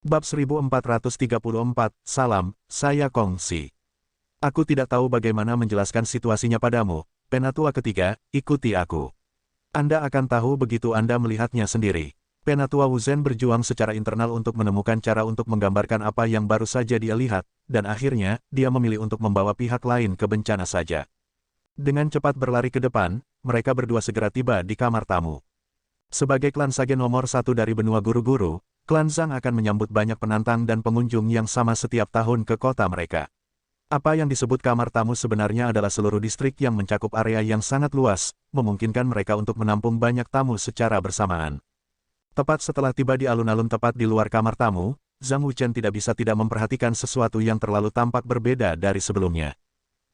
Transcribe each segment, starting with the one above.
Bab 1434, Salam, saya Kongsi. Aku tidak tahu bagaimana menjelaskan situasinya padamu, Penatua ketiga, ikuti aku. Anda akan tahu begitu Anda melihatnya sendiri. Penatua Wuzhen berjuang secara internal untuk menemukan cara untuk menggambarkan apa yang baru saja dia lihat, dan akhirnya, dia memilih untuk membawa pihak lain ke bencana saja. Dengan cepat berlari ke depan, mereka berdua segera tiba di kamar tamu. Sebagai klan Sage nomor 1 dari benua guru-guru, klan Zhang akan menyambut banyak penantang dan pengunjung yang sama setiap tahun ke kota mereka. Apa yang disebut kamar tamu sebenarnya adalah seluruh distrik yang mencakup area yang sangat luas, memungkinkan mereka untuk menampung banyak tamu secara bersamaan. Tepat setelah tiba di alun-alun tepat di luar kamar tamu, Zhang Wuchen tidak bisa tidak memperhatikan sesuatu yang terlalu tampak berbeda dari sebelumnya.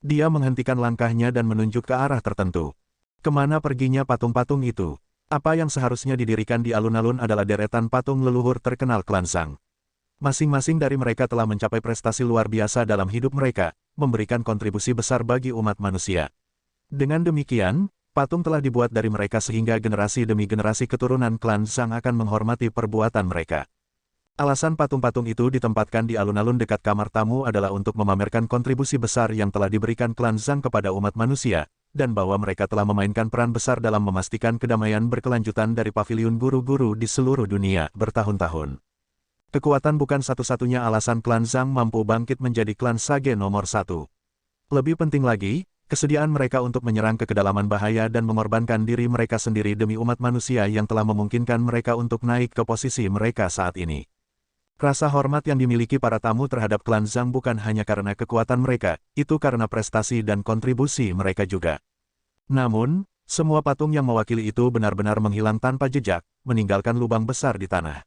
Dia menghentikan langkahnya dan menunjuk ke arah tertentu. Kemana perginya patung-patung itu? Apa yang seharusnya didirikan di alun-alun adalah deretan patung leluhur terkenal klan Zhang. Masing-masing dari mereka telah mencapai prestasi luar biasa dalam hidup mereka, memberikan kontribusi besar bagi umat manusia. Dengan demikian, patung telah dibuat dari mereka sehingga generasi demi generasi keturunan klan Zhang akan menghormati perbuatan mereka. Alasan patung-patung itu ditempatkan di alun-alun dekat kamar tamu adalah untuk memamerkan kontribusi besar yang telah diberikan klan Zhang kepada umat manusia, dan bahwa mereka telah memainkan peran besar dalam memastikan kedamaian berkelanjutan dari paviliun guru-guru di seluruh dunia bertahun-tahun. Kekuatan bukan satu-satunya alasan klan Zhang mampu bangkit menjadi klan Sage nomor 1. Lebih penting lagi, kesediaan mereka untuk menyerang ke kedalaman bahaya dan mengorbankan diri mereka sendiri demi umat manusia yang telah memungkinkan mereka untuk naik ke posisi mereka saat ini. Rasa hormat yang dimiliki para tamu terhadap klan Zhang bukan hanya karena kekuatan mereka, itu karena prestasi dan kontribusi mereka juga. Namun, semua patung yang mewakili itu benar-benar menghilang tanpa jejak, meninggalkan lubang besar di tanah.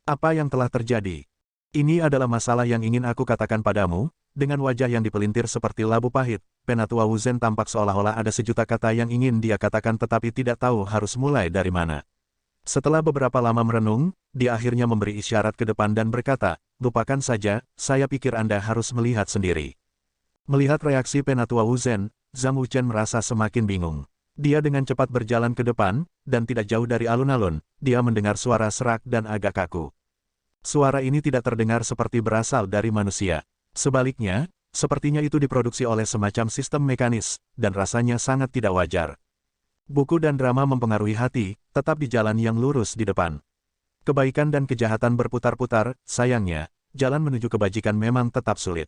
Apa yang telah terjadi? Ini adalah masalah yang ingin aku katakan padamu, dengan wajah yang dipelintir seperti labu pahit, Penatua Wuzhen tampak seolah-olah ada sejuta kata yang ingin dia katakan tetapi tidak tahu harus mulai dari mana. Setelah beberapa lama merenung, dia akhirnya memberi isyarat ke depan dan berkata, lupakan saja, saya pikir Anda harus melihat sendiri. Melihat reaksi Penatua Wuzhen, Zhang Wuchen merasa semakin bingung. Dia dengan cepat berjalan ke depan, dan tidak jauh dari alun-alun, dia mendengar suara serak dan agak kaku. Suara ini tidak terdengar seperti berasal dari manusia. Sebaliknya, sepertinya itu diproduksi oleh semacam sistem mekanis, dan rasanya sangat tidak wajar. Buku dan drama mempengaruhi hati, tetap di jalan yang lurus di depan. Kebaikan dan kejahatan berputar-putar, sayangnya, jalan menuju kebajikan memang tetap sulit.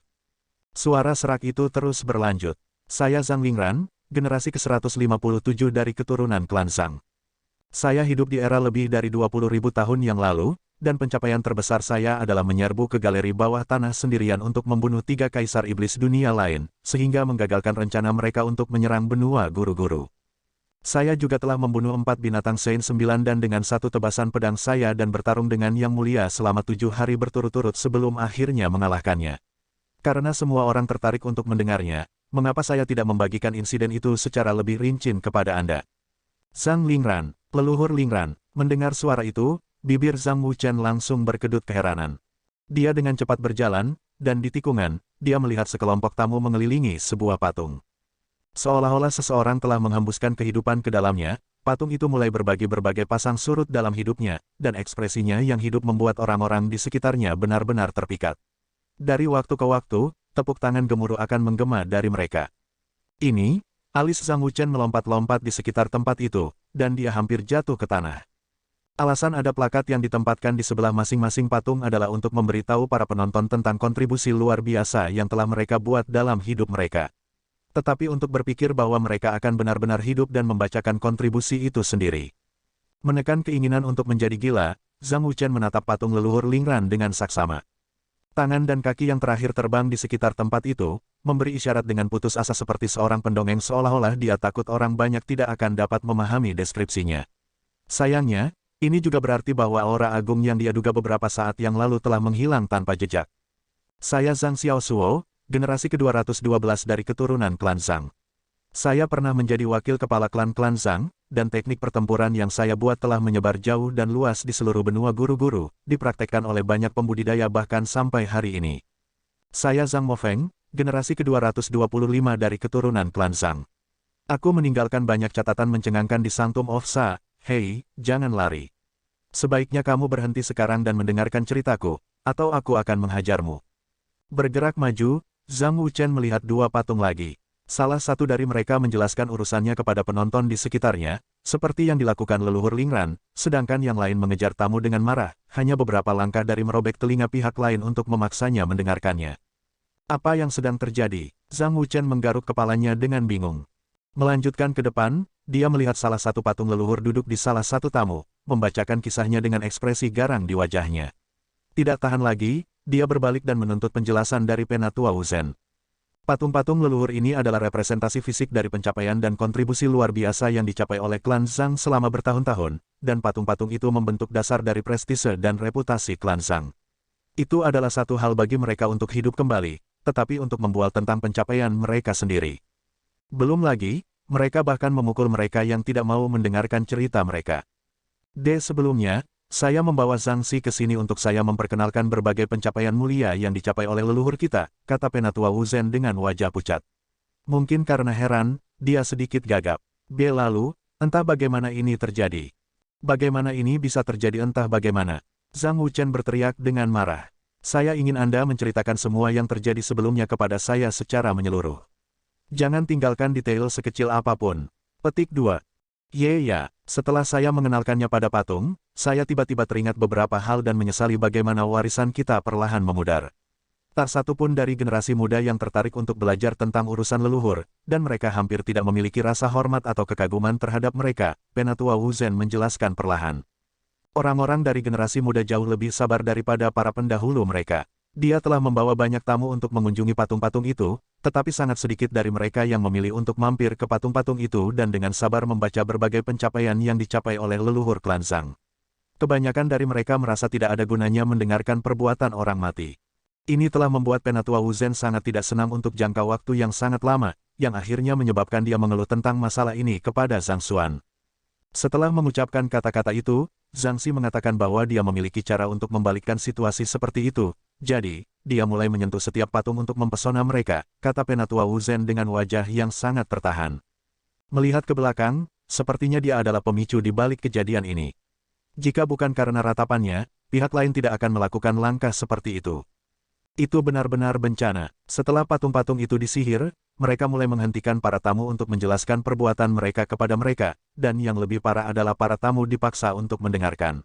Suara serak itu terus berlanjut. Saya Zhang Lingran, generasi ke-157 dari keturunan klan Zhang. Saya hidup di era lebih dari 20.000 tahun yang lalu, dan pencapaian terbesar saya adalah menyerbu ke galeri bawah tanah sendirian untuk membunuh 3 kaisar iblis dunia lain, sehingga menggagalkan rencana mereka untuk menyerang benua guru-guru. Saya juga telah membunuh 4 binatang Saint 9 dan dengan 1 tebasan pedang saya dan bertarung dengan Yang Mulia selama 7 hari berturut-turut sebelum akhirnya mengalahkannya. Karena semua orang tertarik untuk mendengarnya, mengapa saya tidak membagikan insiden itu secara lebih rinci kepada Anda? Zhang Lingran, leluhur Lingran, mendengar suara itu, bibir Zhang Wuchen langsung berkedut keheranan. Dia dengan cepat berjalan, dan di tikungan, dia melihat sekelompok tamu mengelilingi sebuah patung. Seolah-olah seseorang telah menghembuskan kehidupan ke dalamnya, patung itu mulai berbagi berbagai pasang surut dalam hidupnya, dan ekspresinya yang hidup membuat orang-orang di sekitarnya benar-benar terpikat. Dari waktu ke waktu, tepuk tangan gemuruh akan menggema dari mereka. Ini, alis Zhang Wuchen melompat-lompat di sekitar tempat itu, dan dia hampir jatuh ke tanah. Alasan ada plakat yang ditempatkan di sebelah masing-masing patung adalah untuk memberitahu para penonton tentang kontribusi luar biasa yang telah mereka buat dalam hidup mereka. Tetapi untuk berpikir bahwa mereka akan benar-benar hidup dan membacakan kontribusi itu sendiri. Menekan keinginan untuk menjadi gila, Zhang Wuchen menatap patung leluhur Lingran dengan saksama. Tangan dan kaki yang terakhir terbang di sekitar tempat itu, memberi isyarat dengan putus asa seperti seorang pendongeng seolah-olah dia takut orang banyak tidak akan dapat memahami deskripsinya. Sayangnya, ini juga berarti bahwa aura agung yang dia duga beberapa saat yang lalu telah menghilang tanpa jejak. Saya Zhang Xiaoshuo, generasi ke-212 dari keturunan klan Zhang. Saya pernah menjadi wakil kepala klan Zhang, dan teknik pertempuran yang saya buat telah menyebar jauh dan luas di seluruh benua guru-guru, dipraktekkan oleh banyak pembudidaya bahkan sampai hari ini. Saya Zhang Mofeng, generasi ke-225 dari keturunan klan Zhang. Aku meninggalkan banyak catatan mencengangkan di Sanctum of Sa. Hei, jangan lari. Sebaiknya kamu berhenti sekarang dan mendengarkan ceritaku, atau aku akan menghajarmu. Bergerak maju, Zhang Wuchen melihat dua patung lagi. Salah satu dari mereka menjelaskan urusannya kepada penonton di sekitarnya, seperti yang dilakukan leluhur Lingran, sedangkan yang lain mengejar tamu dengan marah, hanya beberapa langkah dari merobek telinga pihak lain untuk memaksanya mendengarkannya. Apa yang sedang terjadi? Zhang Wuchen menggaruk kepalanya dengan bingung. Melanjutkan ke depan, dia melihat salah satu patung leluhur duduk di salah satu tamu, membacakan kisahnya dengan ekspresi garang di wajahnya. Tidak tahan lagi, dia berbalik dan menuntut penjelasan dari Penatua Wuzen. Patung-patung leluhur ini adalah representasi fisik dari pencapaian dan kontribusi luar biasa yang dicapai oleh klan Zhang selama bertahun-tahun, dan patung-patung itu membentuk dasar dari prestise dan reputasi klan Zhang. Itu adalah satu hal bagi mereka untuk hidup kembali, tetapi untuk membual tentang pencapaian mereka sendiri. Belum lagi, mereka bahkan memukul mereka yang tidak mau mendengarkan cerita mereka. Sebelumnya, saya membawa Zhang Xi ke sini untuk saya memperkenalkan berbagai pencapaian mulia yang dicapai oleh leluhur kita, kata Penatua Wuzen dengan wajah pucat. Mungkin karena heran, dia sedikit gagap. Lalu, entah bagaimana ini terjadi. Bagaimana ini bisa terjadi entah bagaimana. Zhang Wuchen berteriak dengan marah. Saya ingin Anda menceritakan semua yang terjadi sebelumnya kepada saya secara menyeluruh. Jangan tinggalkan detail sekecil apapun. Petik 2. Ya, setelah saya mengenalkannya pada patung, saya tiba-tiba teringat beberapa hal dan menyesali bagaimana warisan kita perlahan memudar. Tak satu pun dari generasi muda yang tertarik untuk belajar tentang urusan leluhur, dan mereka hampir tidak memiliki rasa hormat atau kekaguman terhadap mereka, Penatua Wuzen menjelaskan perlahan. Orang-orang dari generasi muda jauh lebih sabar daripada para pendahulu mereka. Dia telah membawa banyak tamu untuk mengunjungi patung-patung itu, tetapi sangat sedikit dari mereka yang memilih untuk mampir ke patung-patung itu dan dengan sabar membaca berbagai pencapaian yang dicapai oleh leluhur klan Zhang. Kebanyakan dari mereka merasa tidak ada gunanya mendengarkan perbuatan orang mati. Ini telah membuat Penatua Wuzen sangat tidak senang untuk jangka waktu yang sangat lama, yang akhirnya menyebabkan dia mengeluh tentang masalah ini kepada Zhang Xuan. Setelah mengucapkan kata-kata itu, Zhang Xi mengatakan bahwa dia memiliki cara untuk membalikkan situasi seperti itu. Jadi, dia mulai menyentuh setiap patung untuk mempesona mereka, kata Penatua Wuzen dengan wajah yang sangat tertahan. Melihat ke belakang, sepertinya dia adalah pemicu di balik kejadian ini. Jika bukan karena ratapannya, pihak lain tidak akan melakukan langkah seperti itu. Itu benar-benar bencana. Setelah patung-patung itu disihir, mereka mulai menghentikan para tamu untuk menjelaskan perbuatan mereka kepada mereka, dan yang lebih parah adalah para tamu dipaksa untuk mendengarkan.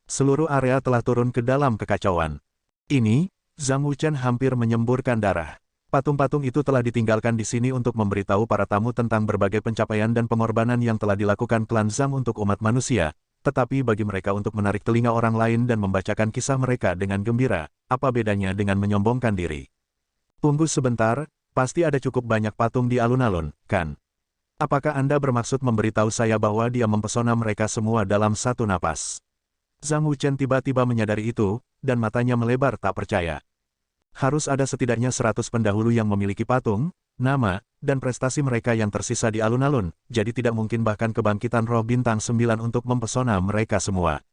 Seluruh area telah turun ke dalam kekacauan. Ini, Zhang Wuchen hampir menyemburkan darah. Patung-patung itu telah ditinggalkan di sini untuk memberitahu para tamu tentang berbagai pencapaian dan pengorbanan yang telah dilakukan klan Zhang untuk umat manusia, tetapi bagi mereka untuk menarik telinga orang lain dan membacakan kisah mereka dengan gembira, apa bedanya dengan menyombongkan diri? Tunggu sebentar, pasti ada cukup banyak patung di alun-alun, kan? Apakah Anda bermaksud memberitahu saya bahwa dia mempesona mereka semua dalam satu napas? Zhang Wuchen tiba-tiba menyadari itu, dan matanya melebar tak percaya. Harus ada setidaknya 100 pendahulu yang memiliki patung, nama, dan prestasi mereka yang tersisa di alun-alun, jadi tidak mungkin bahkan kebangkitan roh bintang 9 untuk mempesona mereka semua.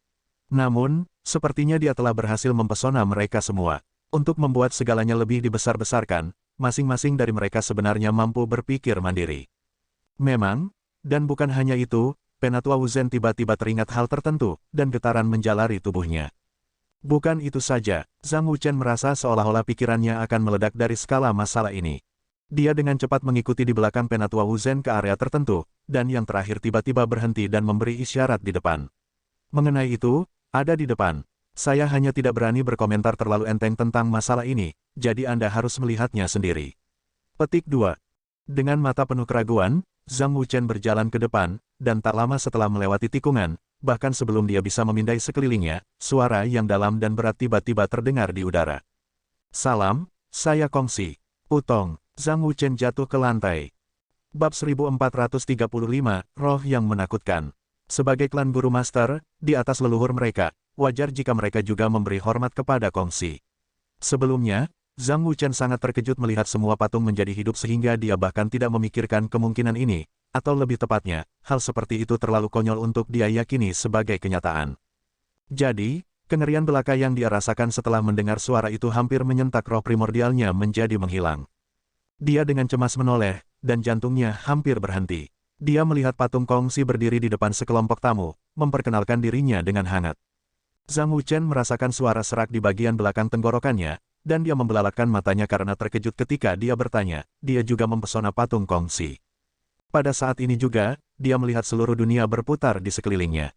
Namun, sepertinya dia telah berhasil mempesona mereka semua. Untuk membuat segalanya lebih dibesar-besarkan, masing-masing dari mereka sebenarnya mampu berpikir mandiri. Memang, dan bukan hanya itu, Penatua Wuzen tiba-tiba teringat hal tertentu, dan getaran menjalari tubuhnya. Bukan itu saja, Zhang Wuchen merasa seolah-olah pikirannya akan meledak dari skala masalah ini. Dia dengan cepat mengikuti di belakang Penatua Wuzen ke area tertentu, dan yang terakhir tiba-tiba berhenti dan memberi isyarat di depan. Mengenai itu, ada di depan. Saya hanya tidak berani berkomentar terlalu enteng tentang masalah ini, jadi Anda harus melihatnya sendiri. Petik 2. Dengan mata penuh keraguan, Zhang Wuchen berjalan ke depan, dan tak lama setelah melewati tikungan, bahkan sebelum dia bisa memindai sekelilingnya, suara yang dalam dan berat tiba-tiba terdengar di udara. Salam, saya Kongsi. Putong, Zhang Wuchen jatuh ke lantai. Bab 1435, Roh yang Menakutkan. Sebagai klan Guru Master, di atas leluhur mereka, wajar jika mereka juga memberi hormat kepada Kongsi. Sebelumnya, Zhang Wuchen sangat terkejut melihat semua patung menjadi hidup sehingga dia bahkan tidak memikirkan kemungkinan ini, atau lebih tepatnya, hal seperti itu terlalu konyol untuk dia yakini sebagai kenyataan. Jadi, kengerian belaka yang dia rasakan setelah mendengar suara itu hampir menyentak roh primordialnya menjadi menghilang. Dia dengan cemas menoleh, dan jantungnya hampir berhenti. Dia melihat patung Kongsi berdiri di depan sekelompok tamu, memperkenalkan dirinya dengan hangat. Zhang Wuchen merasakan suara serak di bagian belakang tenggorokannya, dan dia membelalatkan matanya karena terkejut ketika dia bertanya. Dia juga mempesona patung Kongsi. Pada saat ini juga, dia melihat seluruh dunia berputar di sekelilingnya.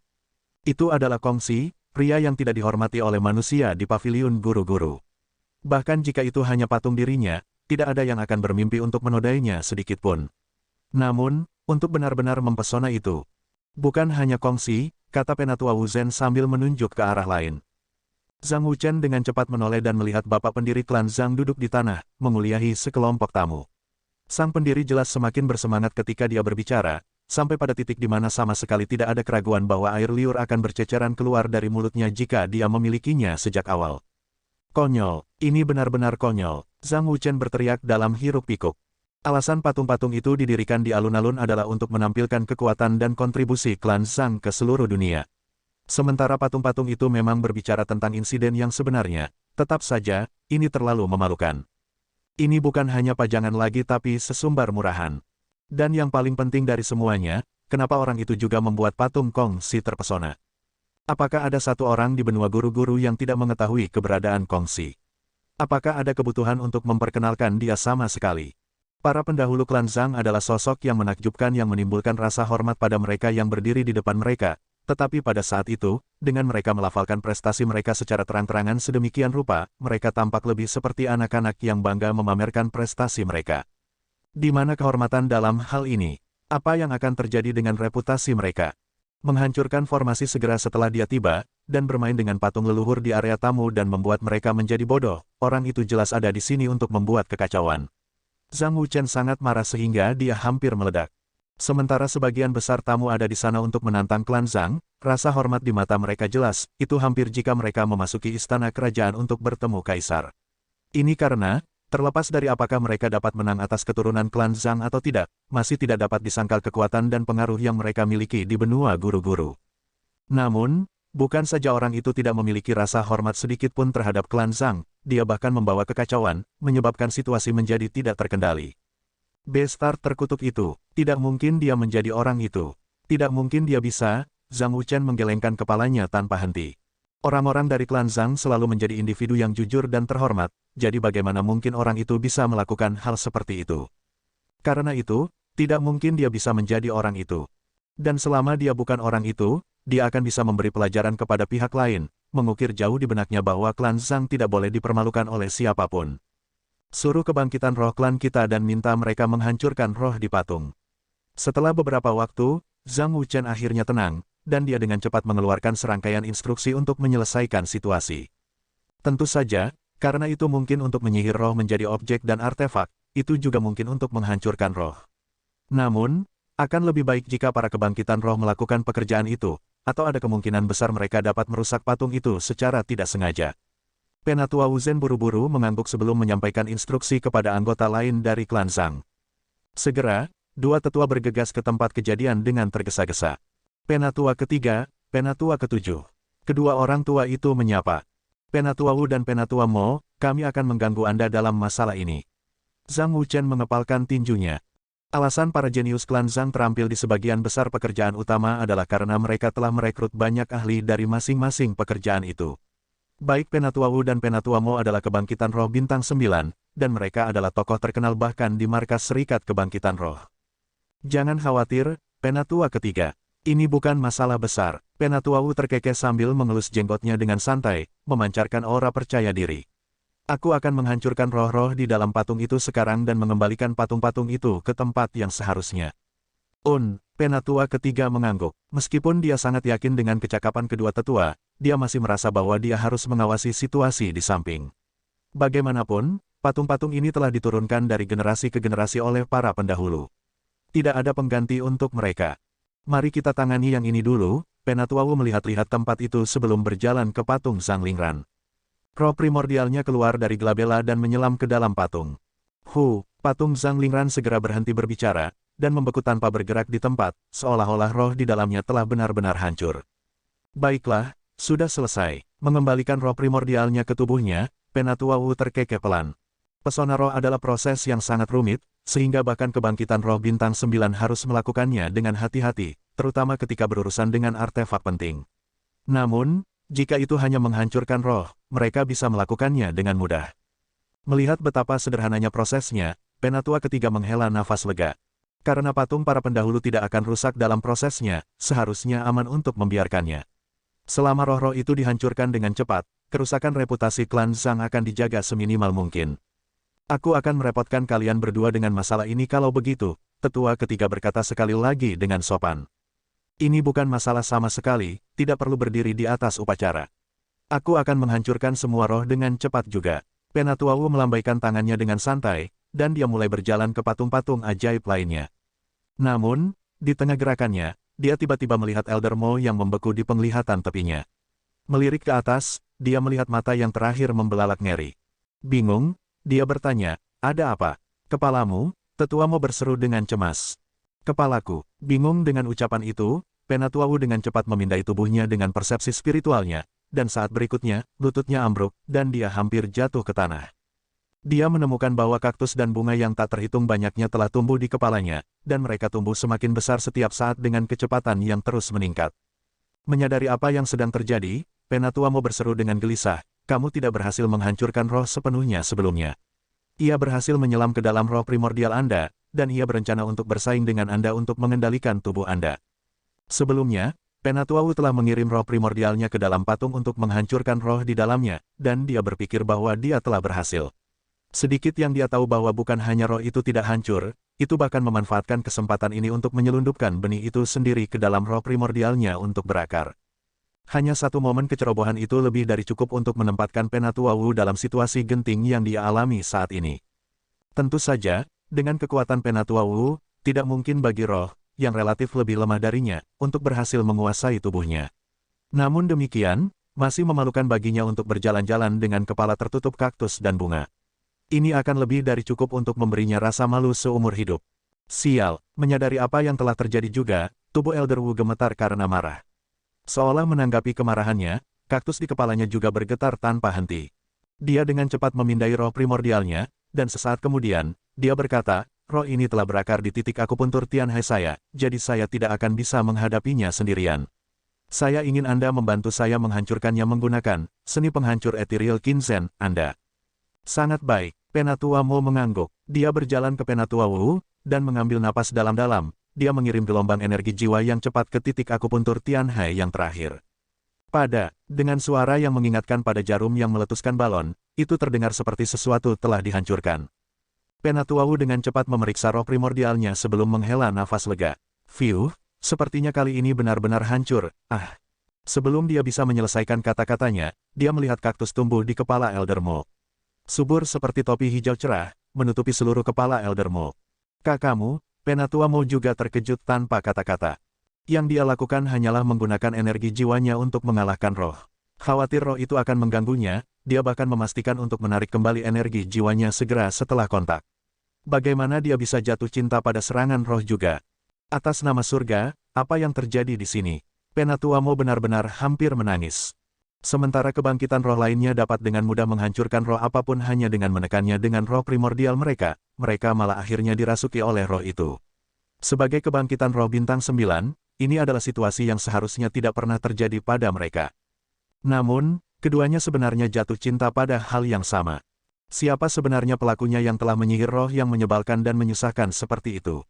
Itu adalah Kongsi, pria yang tidak dihormati oleh manusia di paviliun guru-guru. Bahkan jika itu hanya patung dirinya, tidak ada yang akan bermimpi untuk menodainya sedikitpun. Namun, untuk benar-benar mempesona itu, bukan hanya Kongsi, kata Penatua Wu Zhen sambil menunjuk ke arah lain. Zhang Wuchen dengan cepat menoleh dan melihat bapak pendiri klan Zhang duduk di tanah, menguliahi sekelompok tamu. Sang pendiri jelas semakin bersemangat ketika dia berbicara, sampai pada titik di mana sama sekali tidak ada keraguan bahwa air liur akan berceceran keluar dari mulutnya jika dia memilikinya sejak awal. Konyol, ini benar-benar konyol, Zhang Wuchen berteriak dalam hiruk-pikuk. Alasan patung-patung itu didirikan di alun-alun adalah untuk menampilkan kekuatan dan kontribusi klan Zhang ke seluruh dunia. Sementara patung-patung itu memang berbicara tentang insiden yang sebenarnya, tetap saja, ini terlalu memalukan. Ini bukan hanya pajangan lagi tapi sesumbar murahan. Dan yang paling penting dari semuanya, kenapa orang itu juga membuat patung Kongsi terpesona? Apakah ada satu orang di benua guru-guru yang tidak mengetahui keberadaan Kongsi? Apakah ada kebutuhan untuk memperkenalkan dia sama sekali? Para pendahulu klan Zhang adalah sosok yang menakjubkan yang menimbulkan rasa hormat pada mereka yang berdiri di depan mereka, tetapi pada saat itu, dengan mereka melafalkan prestasi mereka secara terang-terangan sedemikian rupa, mereka tampak lebih seperti anak-anak yang bangga memamerkan prestasi mereka. Di mana kehormatan dalam hal ini? Apa yang akan terjadi dengan reputasi mereka? Menghancurkan formasi segera setelah dia tiba, dan bermain dengan patung leluhur di area tamu dan membuat mereka menjadi bodoh, orang itu jelas ada di sini untuk membuat kekacauan. Zhang Wuchen sangat marah sehingga dia hampir meledak. Sementara sebagian besar tamu ada di sana untuk menantang klan Zhang, rasa hormat di mata mereka jelas, itu hampir jika mereka memasuki istana kerajaan untuk bertemu kaisar. Ini karena, terlepas dari apakah mereka dapat menang atas keturunan klan Zhang atau tidak, masih tidak dapat disangkal kekuatan dan pengaruh yang mereka miliki di benua guru-guru. Namun, bukan saja orang itu tidak memiliki rasa hormat sedikit pun terhadap klan Zhang, dia bahkan membawa kekacauan, menyebabkan situasi menjadi tidak terkendali. Bestar terkutuk itu, tidak mungkin dia menjadi orang itu. Tidak mungkin dia bisa, Zhang Wuchen menggelengkan kepalanya tanpa henti. Orang-orang dari klan Zhang selalu menjadi individu yang jujur dan terhormat, jadi bagaimana mungkin orang itu bisa melakukan hal seperti itu? Karena itu, tidak mungkin dia bisa menjadi orang itu. Dan selama dia bukan orang itu, dia akan bisa memberi pelajaran kepada pihak lain, mengukir jauh di benaknya bahwa klan Zhang tidak boleh dipermalukan oleh siapapun. Suruh kebangkitan roh klan kita dan minta mereka menghancurkan roh di patung. Setelah beberapa waktu, Zhang Wuchen akhirnya tenang, dan dia dengan cepat mengeluarkan serangkaian instruksi untuk menyelesaikan situasi. Tentu saja, karena itu mungkin untuk menyihir roh menjadi objek dan artefak, itu juga mungkin untuk menghancurkan roh. Namun, akan lebih baik jika para kebangkitan roh melakukan pekerjaan itu, atau ada kemungkinan besar mereka dapat merusak patung itu secara tidak sengaja. Penatua Wu Zhen buru-buru mengangguk sebelum menyampaikan instruksi kepada anggota lain dari klan Zhang. Segera, dua tetua bergegas ke tempat kejadian dengan tergesa-gesa. Penatua ketiga, Penatua ketujuh. Kedua orang tua itu menyapa. Penatua Wu dan Penatua Mo, kami akan mengganggu Anda dalam masalah ini. Zhang Wuchen mengepalkan tinjunya. Alasan para jenius klan Zhang terampil di sebagian besar pekerjaan utama adalah karena mereka telah merekrut banyak ahli dari masing-masing pekerjaan itu. Baik Penatua Wu dan Penatua Mo adalah kebangkitan roh bintang 9, dan mereka adalah tokoh terkenal bahkan di markas Serikat Kebangkitan Roh. Jangan khawatir, Penatua ketiga. Ini bukan masalah besar. Penatua Wu terkekeh sambil mengelus jenggotnya dengan santai, memancarkan aura percaya diri. Aku akan menghancurkan roh-roh di dalam patung itu sekarang dan mengembalikan patung-patung itu ke tempat yang seharusnya. Penatua ketiga mengangguk. Meskipun dia sangat yakin dengan kecakapan kedua tetua, dia masih merasa bahwa dia harus mengawasi situasi di samping. Bagaimanapun, patung-patung ini telah diturunkan dari generasi ke generasi oleh para pendahulu. Tidak ada pengganti untuk mereka. Mari kita tangani yang ini dulu. Penatua Wu melihat-lihat tempat itu sebelum berjalan ke patung Zhang Lingran. Roh primordialnya keluar dari gelabela dan menyelam ke dalam patung. Patung Zhang Lingran segera berhenti berbicara, dan membeku tanpa bergerak di tempat, seolah-olah roh di dalamnya telah benar-benar hancur. Baiklah, sudah selesai. Mengembalikan roh primordialnya ke tubuhnya, Penatua Wu terkekeh pelan. Pesona roh adalah proses yang sangat rumit, sehingga bahkan kebangkitan roh bintang 9 harus melakukannya dengan hati-hati, terutama ketika berurusan dengan artefak penting. Namun, Jika itu hanya menghancurkan roh, mereka bisa melakukannya dengan mudah. Melihat betapa sederhananya prosesnya, Penatua ketiga menghela nafas lega. Karena patung para pendahulu tidak akan rusak dalam prosesnya, seharusnya aman untuk membiarkannya. Selama roh-roh itu dihancurkan dengan cepat, kerusakan reputasi klan Zhang akan dijaga seminimal mungkin. Aku akan merepotkan kalian berdua dengan masalah ini kalau begitu, tetua ketiga berkata sekali lagi dengan sopan. Ini bukan masalah sama sekali, tidak perlu berdiri di atas upacara. Aku akan menghancurkan semua roh dengan cepat juga. Penatua Wu melambaikan tangannya dengan santai, dan dia mulai berjalan ke patung-patung ajaib lainnya. Namun, di tengah gerakannya, dia tiba-tiba melihat Elder Mo yang membeku di penglihatan tepinya. Melirik ke atas, dia melihat mata yang terakhir membelalak ngeri. Bingung, dia bertanya, ada apa? Kepalamu? Tetua Mo berseru dengan cemas. Kepalaku. Bingung dengan ucapan itu, Penatua Wu dengan cepat memindai tubuhnya dengan persepsi spiritualnya, dan saat berikutnya, lututnya ambruk, dan dia hampir jatuh ke tanah. Dia menemukan bahwa kaktus dan bunga yang tak terhitung banyaknya telah tumbuh di kepalanya, dan mereka tumbuh semakin besar setiap saat dengan kecepatan yang terus meningkat. Menyadari apa yang sedang terjadi, Penatua Mo berseru dengan gelisah, kamu tidak berhasil menghancurkan roh sepenuhnya sebelumnya. Ia berhasil menyelam ke dalam roh primordial Anda, dan ia berencana untuk bersaing dengan Anda untuk mengendalikan tubuh Anda. Sebelumnya, Penatua Wu telah mengirim roh primordialnya ke dalam patung untuk menghancurkan roh di dalamnya, dan dia berpikir bahwa dia telah berhasil. Sedikit yang dia tahu bahwa bukan hanya roh itu tidak hancur, itu bahkan memanfaatkan kesempatan ini untuk menyelundupkan benih itu sendiri ke dalam roh primordialnya untuk berakar. Hanya satu momen kecerobohan itu lebih dari cukup untuk menempatkan Penatua Wu dalam situasi genting yang dia alami saat ini. Tentu saja, dengan kekuatan Penatua Wu, tidak mungkin bagi roh, yang relatif lebih lemah darinya, untuk berhasil menguasai tubuhnya. Namun demikian, masih memalukan baginya untuk berjalan-jalan dengan kepala tertutup kaktus dan bunga. Ini akan lebih dari cukup untuk memberinya rasa malu seumur hidup. Sial, menyadari apa yang telah terjadi juga, tubuh Elder Wu gemetar karena marah. Seolah menanggapi kemarahannya, kaktus di kepalanya juga bergetar tanpa henti. Dia dengan cepat memindai roh primordialnya, dan sesaat kemudian, dia berkata, roh ini telah berakar di titik akupuntur Tianhe saya, jadi saya tidak akan bisa menghadapinya sendirian. Saya ingin Anda membantu saya menghancurkannya menggunakan seni penghancur ethereal Kinzen Anda. Sangat baik, Penatua Mo mengangguk. Dia berjalan ke Penatua Wu, dan mengambil napas dalam-dalam. Dia mengirim gelombang energi jiwa yang cepat ke titik akupuntur Tianhe yang terakhir. Dengan suara yang mengingatkan pada jarum yang meletuskan balon, itu terdengar seperti sesuatu telah dihancurkan. Penatua Wu dengan cepat memeriksa roh primordialnya sebelum menghela nafas lega. Fiuh, sepertinya kali ini benar-benar hancur, Sebelum dia bisa menyelesaikan kata-katanya, dia melihat kaktus tumbuh di kepala Elder Mo. Subur seperti topi hijau cerah, menutupi seluruh kepala Elder Mo. Kakakmu, Penatua Mo juga terkejut tanpa kata-kata. Yang dia lakukan hanyalah menggunakan energi jiwanya untuk mengalahkan roh. Khawatir roh itu akan mengganggunya, dia bahkan memastikan untuk menarik kembali energi jiwanya segera setelah kontak. Bagaimana dia bisa jatuh cinta pada serangan roh juga? Atas nama surga, apa yang terjadi di sini? Penatua Mo benar-benar hampir menangis. Sementara kebangkitan roh lainnya dapat dengan mudah menghancurkan roh apapun hanya dengan menekannya dengan roh primordial mereka, mereka malah akhirnya dirasuki oleh roh itu. Sebagai kebangkitan roh bintang 9, ini adalah situasi yang seharusnya tidak pernah terjadi pada mereka. Namun, keduanya sebenarnya jatuh cinta pada hal yang sama. Siapa sebenarnya pelakunya yang telah menyihir roh yang menyebalkan dan menyusahkan seperti itu?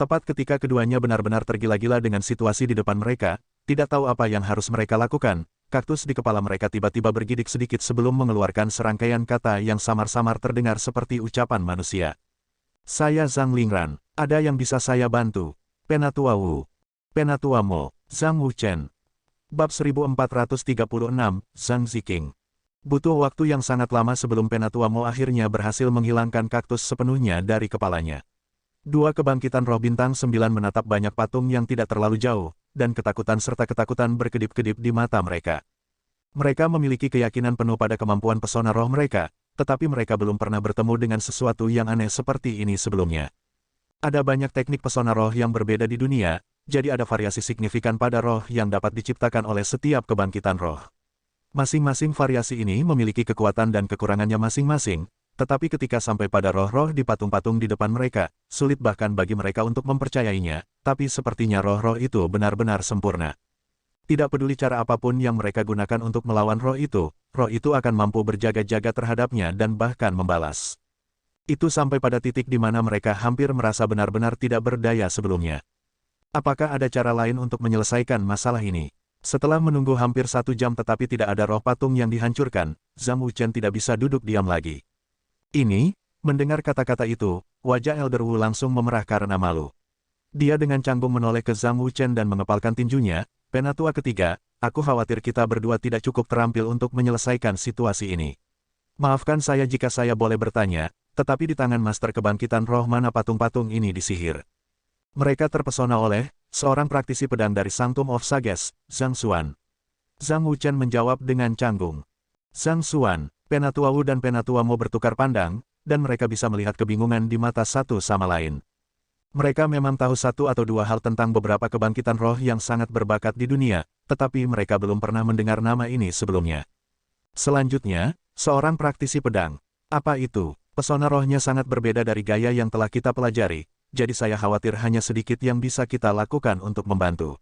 Tepat ketika keduanya benar-benar tergila-gila dengan situasi di depan mereka, tidak tahu apa yang harus mereka lakukan, kaktus di kepala mereka tiba-tiba bergidik sedikit sebelum mengeluarkan serangkaian kata yang samar-samar terdengar seperti ucapan manusia. Saya Zhang Lingran, ada yang bisa saya bantu? Penatua Wu. Penatua Mo, Zhang Wuchen. Bab 1436, Zhang Ziqing. Butuh waktu yang sangat lama sebelum Penatua Mo akhirnya berhasil menghilangkan kaktus sepenuhnya dari kepalanya. Dua kebangkitan roh bintang 9 menatap banyak patung yang tidak terlalu jauh, dan ketakutan serta ketakutan berkedip-kedip di mata mereka. Mereka memiliki keyakinan penuh pada kemampuan pesona roh mereka, tetapi mereka belum pernah bertemu dengan sesuatu yang aneh seperti ini sebelumnya. Ada banyak teknik pesona roh yang berbeda di dunia, jadi ada variasi signifikan pada roh yang dapat diciptakan oleh setiap kebangkitan roh. Masing-masing variasi ini memiliki kekuatan dan kekurangannya masing-masing, tetapi ketika sampai pada roh-roh di patung-patung di depan mereka, sulit bahkan bagi mereka untuk mempercayainya, tapi sepertinya roh-roh itu benar-benar sempurna. Tidak peduli cara apapun yang mereka gunakan untuk melawan roh itu akan mampu berjaga-jaga terhadapnya dan bahkan membalas. Itu sampai pada titik di mana mereka hampir merasa benar-benar tidak berdaya sebelumnya. Apakah ada cara lain untuk menyelesaikan masalah ini? Setelah menunggu hampir 1 jam tetapi tidak ada roh patung yang dihancurkan, Zhang Wuchen tidak bisa duduk diam lagi. Mendengar kata-kata itu, wajah Elder Wu langsung memerah karena malu. Dia dengan canggung menoleh ke Zhang Wuchen dan mengepalkan tinjunya, "Penatua ketiga, aku khawatir kita berdua tidak cukup terampil untuk menyelesaikan situasi ini. Maafkan saya jika saya boleh bertanya, tetapi di tangan Master Kebangkitan Roh mana patung-patung ini disihir?" Mereka terpesona oleh seorang praktisi pedang dari Sanctum of Sages, Zhang Xuan. Zhang Wuchen menjawab dengan canggung. Zhang Xuan, Penatua Wu dan Penatua Mo bertukar pandang, dan mereka bisa melihat kebingungan di mata satu sama lain. Mereka memang tahu 1 atau 2 hal tentang beberapa kebangkitan roh yang sangat berbakat di dunia, tetapi mereka belum pernah mendengar nama ini sebelumnya. Selanjutnya, seorang praktisi pedang. Apa itu? Pesona rohnya sangat berbeda dari gaya yang telah kita pelajari, jadi saya khawatir hanya sedikit yang bisa kita lakukan untuk membantu.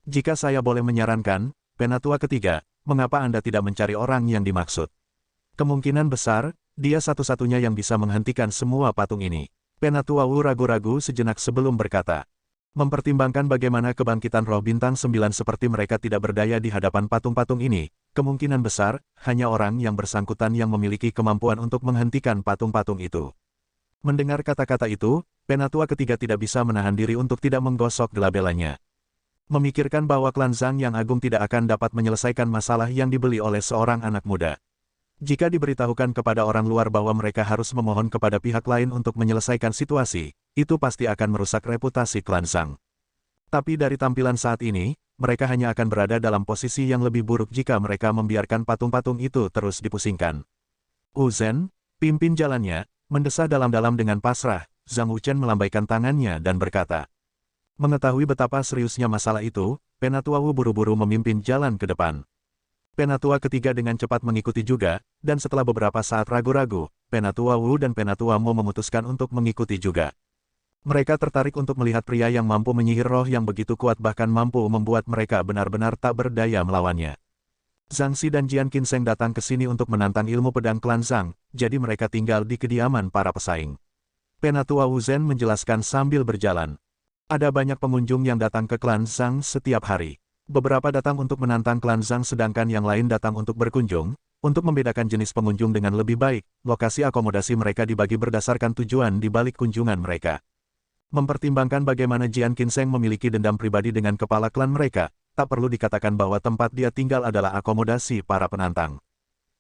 Jika saya boleh menyarankan, Penatua ketiga, mengapa Anda tidak mencari orang yang dimaksud? Kemungkinan besar, dia satu-satunya yang bisa menghentikan semua patung ini. Penatua Wu ragu-ragu sejenak sebelum berkata. Mempertimbangkan bagaimana kebangkitan roh bintang 9 seperti mereka tidak berdaya di hadapan patung-patung ini, kemungkinan besar, hanya orang yang bersangkutan yang memiliki kemampuan untuk menghentikan patung-patung itu. Mendengar kata-kata itu, Penatua ketiga tidak bisa menahan diri untuk tidak menggosok gelabelanya. Memikirkan bahwa klan Zhang yang agung tidak akan dapat menyelesaikan masalah yang dibeli oleh seorang anak muda. Jika diberitahukan kepada orang luar bahwa mereka harus memohon kepada pihak lain untuk menyelesaikan situasi, itu pasti akan merusak reputasi klan Zhang. Tapi dari tampilan saat ini, mereka hanya akan berada dalam posisi yang lebih buruk jika mereka membiarkan patung-patung itu terus dipusingkan. Wu Zhen, pimpin jalannya, mendesah dalam-dalam dengan pasrah, Zhang Wuchen melambaikan tangannya dan berkata. Mengetahui betapa seriusnya masalah itu, Penatua Wu buru-buru memimpin jalan ke depan. Penatua ketiga dengan cepat mengikuti juga, dan setelah beberapa saat ragu-ragu, Penatua Wu dan Penatua Mo memutuskan untuk mengikuti juga. Mereka tertarik untuk melihat pria yang mampu menyihir roh yang begitu kuat bahkan mampu membuat mereka benar-benar tak berdaya melawannya. Zhang Xi dan Jian Qinseng datang ke sini untuk menantang ilmu pedang klan Zhang, jadi mereka tinggal di kediaman para pesaing. Penatua Wu Zhen menjelaskan sambil berjalan. Ada banyak pengunjung yang datang ke klan Zhang setiap hari. Beberapa datang untuk menantang klan Zhang sedangkan yang lain datang untuk berkunjung. Untuk membedakan jenis pengunjung dengan lebih baik, lokasi akomodasi mereka dibagi berdasarkan tujuan di balik kunjungan mereka. Mempertimbangkan bagaimana Jian Qinseng memiliki dendam pribadi dengan kepala klan mereka, tak perlu dikatakan bahwa tempat dia tinggal adalah akomodasi para penantang.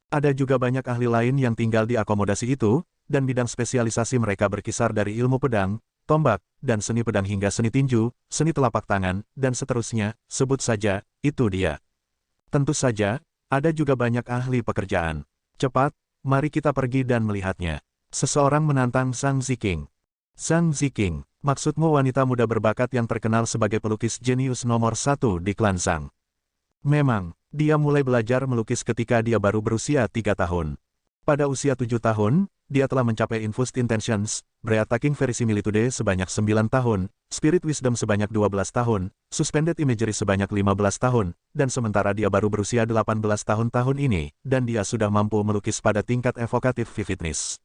Ada juga banyak ahli lain yang tinggal di akomodasi itu, dan bidang spesialisasi mereka berkisar dari ilmu pedang, tombak, dan seni pedang hingga seni tinju, seni telapak tangan, dan seterusnya, sebut saja, itu dia. Tentu saja, ada juga banyak ahli pekerjaan. Cepat, mari kita pergi dan melihatnya. Seseorang menantang Zhang Ziqing. Zhang Ziqing, maksudmu wanita muda berbakat yang terkenal sebagai pelukis jenius nomor 1 di klan Zhang. Memang, dia mulai belajar melukis ketika dia baru berusia 3 tahun. Pada usia 7 tahun, dia telah mencapai Infused Intentions, Breathtaking Verisimilitude sebanyak 9 tahun, Spirit Wisdom sebanyak 12 tahun, Suspended Imagery sebanyak 15 tahun, dan sementara dia baru berusia 18 tahun ini, dan dia sudah mampu melukis pada tingkat evokatif vividness.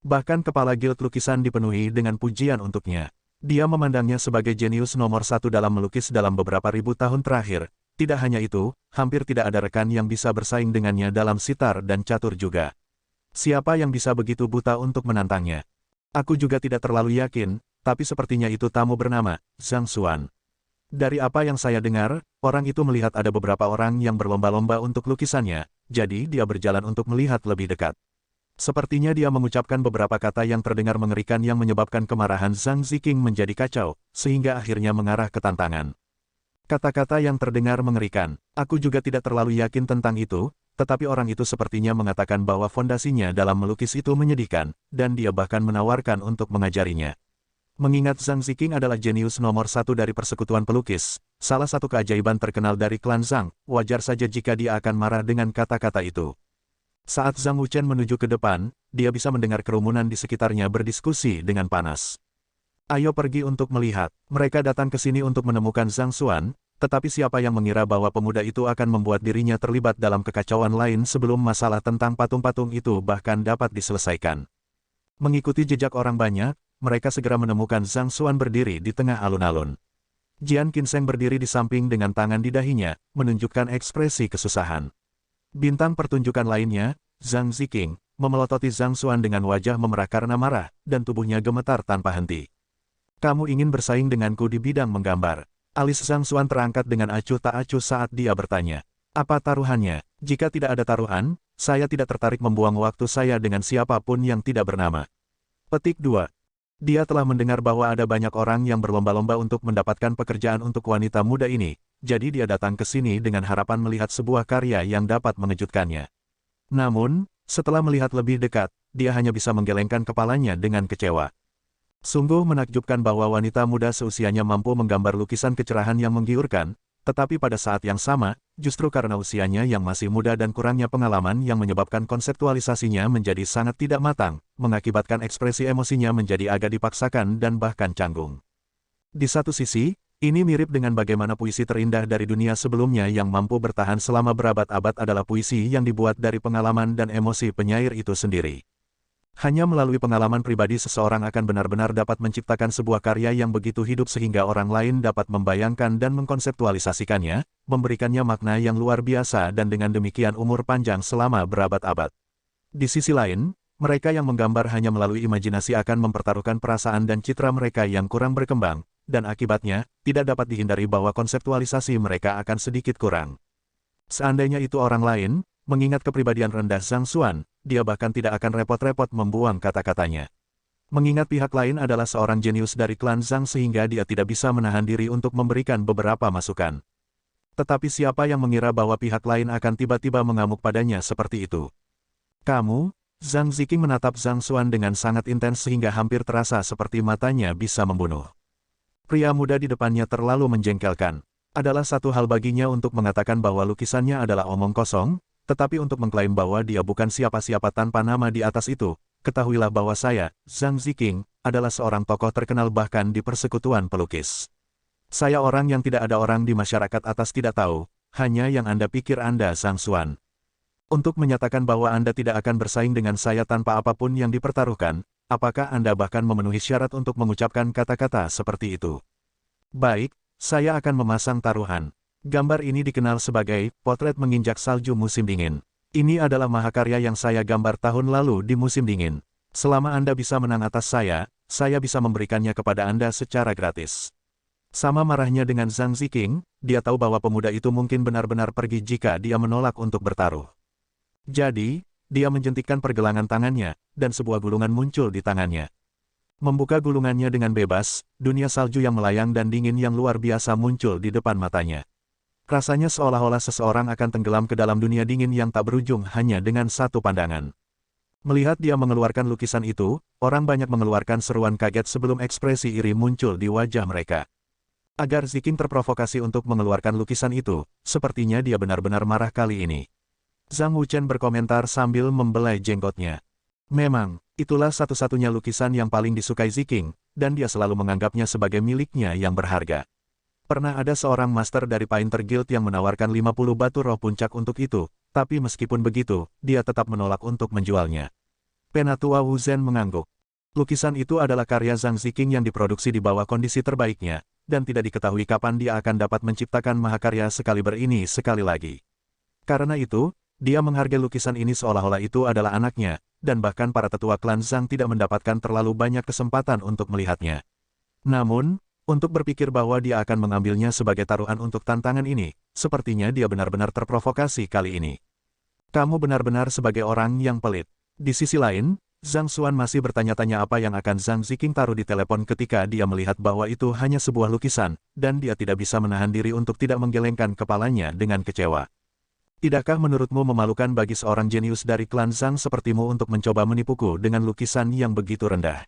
Bahkan kepala guild lukisan dipenuhi dengan pujian untuknya. Dia memandangnya sebagai jenius nomor 1 dalam melukis dalam beberapa ribu tahun terakhir. Tidak hanya itu, hampir tidak ada rekan yang bisa bersaing dengannya dalam sitar dan catur juga. Siapa yang bisa begitu buta untuk menantangnya? Aku juga tidak terlalu yakin, tapi sepertinya itu tamu bernama Zhang Xuan. Dari apa yang saya dengar, orang itu melihat ada beberapa orang yang berlomba-lomba untuk lukisannya, jadi dia berjalan untuk melihat lebih dekat. Sepertinya dia mengucapkan beberapa kata yang terdengar mengerikan yang menyebabkan kemarahan Zhang Ziqing menjadi kacau, sehingga akhirnya mengarah ke tantangan. Kata-kata yang terdengar mengerikan, aku juga tidak terlalu yakin tentang itu, tetapi orang itu sepertinya mengatakan bahwa fondasinya dalam melukis itu menyedihkan, dan dia bahkan menawarkan untuk mengajarinya. Mengingat Zhang Ziqing adalah jenius nomor 1 dari persekutuan pelukis, salah satu keajaiban terkenal dari klan Zhang, wajar saja jika dia akan marah dengan kata-kata itu. Saat Zhang Wuchen menuju ke depan, dia bisa mendengar kerumunan di sekitarnya berdiskusi dengan panas. Ayo pergi untuk melihat. Mereka datang ke sini untuk menemukan Zhang Xuan, Tetapi siapa yang mengira bahwa pemuda itu akan membuat dirinya terlibat dalam kekacauan lain sebelum masalah tentang patung-patung itu bahkan dapat diselesaikan. Mengikuti jejak orang banyak, mereka segera menemukan Zhang Xuan berdiri di tengah alun-alun. Jian Qinseng berdiri di samping dengan tangan di dahinya, menunjukkan ekspresi kesusahan. Bintang pertunjukan lainnya, Zhang Ziqing, memelototi Zhang Xuan dengan wajah memerah karena marah, dan tubuhnya gemetar tanpa henti. Kamu ingin bersaing denganku di bidang menggambar. Alis Zhang Xuan terangkat dengan acuh tak acuh saat dia bertanya. Apa taruhannya? Jika tidak ada taruhan, saya tidak tertarik membuang waktu saya dengan siapapun yang tidak bernama. Petik 2. Dia telah mendengar bahwa ada banyak orang yang berlomba-lomba untuk mendapatkan pekerjaan untuk wanita muda ini, jadi dia datang ke sini dengan harapan melihat sebuah karya yang dapat mengejutkannya. Namun, setelah melihat lebih dekat, dia hanya bisa menggelengkan kepalanya dengan kecewa. Sungguh menakjubkan bahwa wanita muda seusianya mampu menggambar lukisan kecerahan yang menggiurkan, tetapi pada saat yang sama, justru karena usianya yang masih muda dan kurangnya pengalaman yang menyebabkan konseptualisasinya menjadi sangat tidak matang, mengakibatkan ekspresi emosinya menjadi agak dipaksakan dan bahkan canggung. Di satu sisi, ini mirip dengan bagaimana puisi terindah dari dunia sebelumnya yang mampu bertahan selama berabad-abad adalah puisi yang dibuat dari pengalaman dan emosi penyair itu sendiri. Hanya melalui pengalaman pribadi seseorang akan benar-benar dapat menciptakan sebuah karya yang begitu hidup sehingga orang lain dapat membayangkan dan mengkonseptualisasikannya, memberikannya makna yang luar biasa dan dengan demikian umur panjang selama berabad-abad. Di sisi lain, mereka yang menggambar hanya melalui imajinasi akan mempertaruhkan perasaan dan citra mereka yang kurang berkembang, dan akibatnya, tidak dapat dihindari bahwa konseptualisasi mereka akan sedikit kurang. Seandainya itu orang lain, mengingat kepribadian rendah Zhang Xuan, dia bahkan tidak akan repot-repot membuang kata-katanya. Mengingat pihak lain adalah seorang jenius dari klan Zhang sehingga dia tidak bisa menahan diri untuk memberikan beberapa masukan. Tetapi siapa yang mengira bahwa pihak lain akan tiba-tiba mengamuk padanya seperti itu? Kamu, Zhang Ziqing menatap Zhang Xuan dengan sangat intens sehingga hampir terasa seperti matanya bisa membunuh. Pria muda di depannya terlalu menjengkelkan. Adalah satu hal baginya untuk mengatakan bahwa lukisannya adalah omong kosong, tetapi untuk mengklaim bahwa dia bukan siapa-siapa tanpa nama di atas itu, ketahuilah bahwa saya, Zhang Ziqing, adalah seorang tokoh terkenal bahkan di persekutuan pelukis. Saya orang yang tidak ada orang di masyarakat atas tidak tahu, hanya yang Anda pikir Anda Zhang Xuan. Untuk menyatakan bahwa Anda tidak akan bersaing dengan saya tanpa apapun yang dipertaruhkan, apakah Anda bahkan memenuhi syarat untuk mengucapkan kata-kata seperti itu? Baik, saya akan memasang taruhan. Gambar ini dikenal sebagai potret menginjak salju musim dingin. Ini adalah mahakarya yang saya gambar tahun lalu di musim dingin. Selama Anda bisa menang atas saya bisa memberikannya kepada Anda secara gratis. Sama marahnya dengan Zhang Ziqing, dia tahu bahwa pemuda itu mungkin benar-benar pergi jika dia menolak untuk bertaruh. Jadi, dia menjentikkan pergelangan tangannya, dan sebuah gulungan muncul di tangannya. Membuka gulungannya dengan bebas, dunia salju yang melayang dan dingin yang luar biasa muncul di depan matanya. Rasanya seolah-olah seseorang akan tenggelam ke dalam dunia dingin yang tak berujung hanya dengan satu pandangan. Melihat dia mengeluarkan lukisan itu, orang banyak mengeluarkan seruan kaget sebelum ekspresi iri muncul di wajah mereka. Agar Ziqing terprovokasi untuk mengeluarkan lukisan itu, sepertinya dia benar-benar marah kali ini. Zhang Wuchen berkomentar sambil membelai jenggotnya. Memang, itulah satu-satunya lukisan yang paling disukai Ziqing, dan dia selalu menganggapnya sebagai miliknya yang berharga. Pernah ada seorang master dari Painter Guild yang menawarkan 50 batu roh puncak untuk itu, tapi meskipun begitu, dia tetap menolak untuk menjualnya. Penatua Wu Zhen mengangguk. Lukisan itu adalah karya Zhang Ziqing yang diproduksi di bawah kondisi terbaiknya, dan tidak diketahui kapan dia akan dapat menciptakan mahakarya sekaliber ini sekali lagi. Karena itu, dia menghargai lukisan ini seolah-olah itu adalah anaknya, dan bahkan para tetua klan Zhang tidak mendapatkan terlalu banyak kesempatan untuk melihatnya. Namun, untuk berpikir bahwa dia akan mengambilnya sebagai taruhan untuk tantangan ini, sepertinya dia benar-benar terprovokasi kali ini. Kamu benar-benar sebagai orang yang pelit. Di sisi lain, Zhang Xuan masih bertanya-tanya apa yang akan Zhang Ziqing taruh di telepon ketika dia melihat bahwa itu hanya sebuah lukisan, dan dia tidak bisa menahan diri untuk tidak menggelengkan kepalanya dengan kecewa. Tidakkah menurutmu memalukan bagi seorang jenius dari klan Zhang sepertimu untuk mencoba menipuku dengan lukisan yang begitu rendah?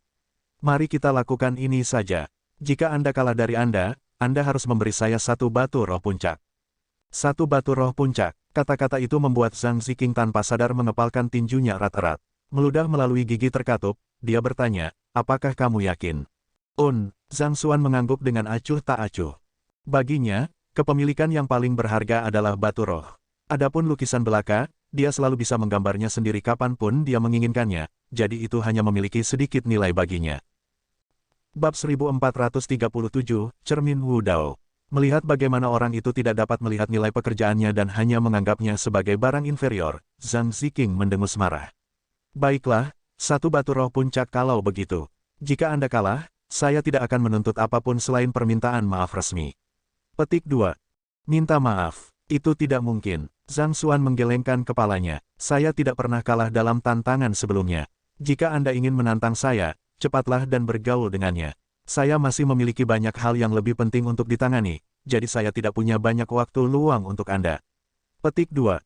Mari kita lakukan ini saja. Jika Anda kalah dari Anda harus memberi saya 1 batu roh puncak. 1 batu roh puncak. Kata-kata itu membuat Zhang Ziqing tanpa sadar mengepalkan tinjunya erat-erat. Meludah melalui gigi terkatup, dia bertanya, apakah kamu yakin? Zhang Xuan mengangguk dengan acuh tak acuh. Baginya, Kepemilikan yang paling berharga adalah batu roh. Adapun lukisan belaka, dia selalu bisa menggambarnya sendiri kapanpun dia menginginkannya, jadi itu hanya memiliki sedikit nilai baginya. Bab 1437, Cermin Wu Dao. Melihat bagaimana orang itu tidak dapat melihat nilai pekerjaannya dan hanya menganggapnya sebagai barang inferior, Zhang Ziqing mendengus marah. Baiklah, satu batu roh puncak kalau begitu. Jika Anda kalah, saya tidak akan menuntut apapun selain permintaan maaf resmi. Petik 2. Minta maaf. Itu tidak mungkin. Zhang Xuan menggelengkan kepalanya. Saya tidak pernah kalah dalam tantangan sebelumnya. Jika Anda ingin menantang saya, cepatlah dan bergaul dengannya. Saya masih memiliki banyak hal yang lebih penting untuk ditangani, jadi saya tidak punya banyak waktu luang untuk Anda. Petik 2.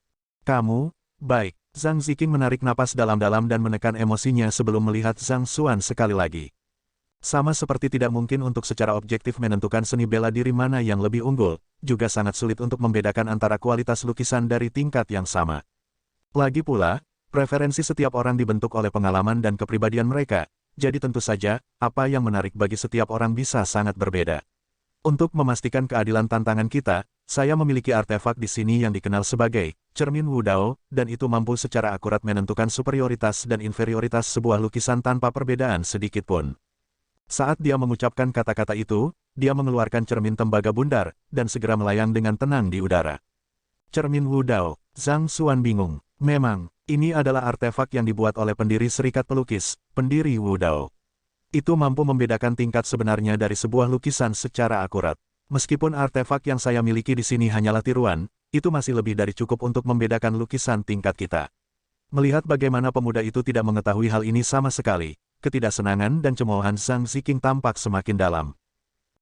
Kamu? Baik. Zhang Ziqing menarik napas dalam-dalam dan menekan emosinya sebelum melihat Zhang Xuan sekali lagi. Sama seperti tidak mungkin untuk secara objektif menentukan seni bela diri mana yang lebih unggul, juga sangat sulit untuk membedakan antara kualitas lukisan dari tingkat yang sama. Lagi pula, preferensi setiap orang dibentuk oleh pengalaman dan kepribadian mereka, jadi tentu saja, apa yang menarik bagi setiap orang bisa sangat berbeda. Untuk memastikan keadilan tantangan kita, saya memiliki artefak di sini yang dikenal sebagai Cermin Wu Dao, dan itu mampu secara akurat menentukan superioritas dan inferioritas sebuah lukisan tanpa perbedaan sedikit pun. Saat dia mengucapkan kata-kata itu, dia mengeluarkan cermin tembaga bundar, dan segera melayang dengan tenang di udara. Cermin Wu Dao. Zhang Xuan bingung. Memang, ini adalah artefak yang dibuat oleh pendiri Serikat Pelukis, pendiri Wu Dao. Itu mampu membedakan tingkat sebenarnya dari sebuah lukisan secara akurat. Meskipun artefak yang saya miliki di sini hanyalah tiruan, itu masih lebih dari cukup untuk membedakan lukisan tingkat kita. Melihat bagaimana pemuda itu tidak mengetahui hal ini sama sekali, ketidaksenangan dan cemoohan Zhang Ziqing tampak semakin dalam.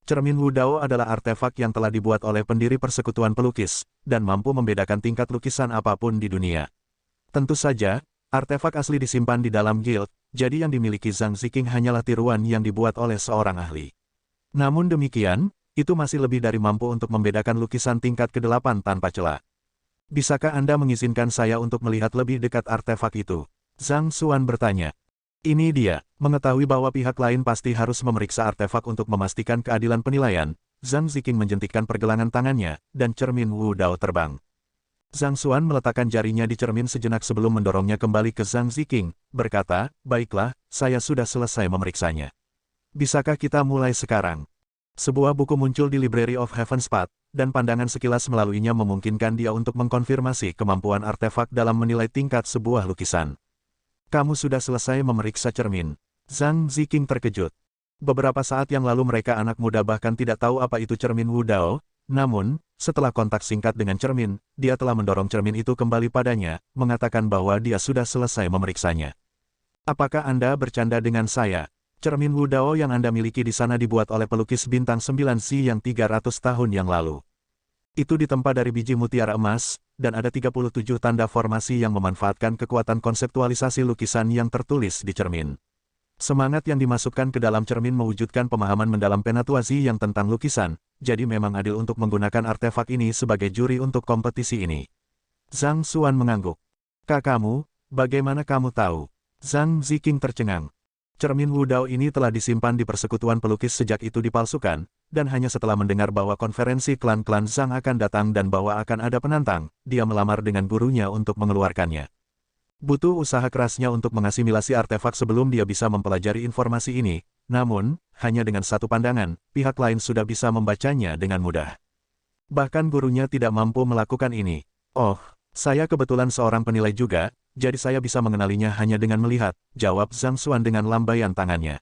Cermin Wu Dao adalah artefak yang telah dibuat oleh pendiri persekutuan pelukis, dan mampu membedakan tingkat lukisan apapun di dunia. Tentu saja, artefak asli disimpan di dalam guild, jadi yang dimiliki Zhang Ziqing hanyalah tiruan yang dibuat oleh seorang ahli. Namun demikian, itu masih lebih dari mampu untuk membedakan lukisan tingkat ke-8 tanpa celah. Bisakah Anda mengizinkan saya untuk melihat lebih dekat artefak itu? Zhang Xuan bertanya. Ini dia, mengetahui bahwa pihak lain pasti harus memeriksa artefak untuk memastikan keadilan penilaian, Zhang Ziqing menjentikkan pergelangan tangannya, dan cermin Wu Dao terbang. Zhang Xuan meletakkan jarinya di cermin sejenak sebelum mendorongnya kembali ke Zhang Ziqing, berkata, baiklah, saya sudah selesai memeriksanya. Bisakah kita mulai sekarang? Sebuah buku muncul di Library of Heaven's Path, dan pandangan sekilas melaluinya memungkinkan dia untuk mengkonfirmasi kemampuan artefak dalam menilai tingkat sebuah lukisan. Kamu sudah selesai memeriksa cermin. Zhang Ziqing terkejut. Beberapa saat yang lalu mereka anak muda bahkan tidak tahu apa itu cermin Wu Dao, namun, setelah kontak singkat dengan cermin, dia telah mendorong cermin itu kembali padanya, mengatakan bahwa dia sudah selesai memeriksanya. Apakah Anda bercanda dengan saya? Cermin Wu Dao yang Anda miliki di sana dibuat oleh pelukis bintang 9 Si yang 300 tahun yang lalu. Itu ditempa dari biji mutiara emas, dan ada 37 tanda formasi yang memanfaatkan kekuatan konseptualisasi lukisan yang tertulis di cermin. Semangat yang dimasukkan ke dalam cermin mewujudkan pemahaman mendalam Penatua Zi yang tentang lukisan, jadi memang adil untuk menggunakan artefak ini sebagai juri untuk kompetisi ini. Zhang Xuan mengangguk. Kakakmu, bagaimana kamu tahu? Zhang Ziqing tercengang. Cermin Wu Dao ini telah disimpan di persekutuan pelukis sejak itu dipalsukan, dan hanya setelah mendengar bahwa konferensi klan-klan Zhang akan datang dan bahwa akan ada penantang, dia melamar dengan gurunya untuk mengeluarkannya. Butuh usaha kerasnya untuk mengasimilasi artefak sebelum dia bisa mempelajari informasi ini, namun, hanya dengan satu pandangan, pihak lain sudah bisa membacanya dengan mudah. Bahkan gurunya tidak mampu melakukan ini. Oh, saya kebetulan seorang penilai juga, jadi saya bisa mengenalinya hanya dengan melihat, jawab Zhang Xuan dengan lambaian tangannya.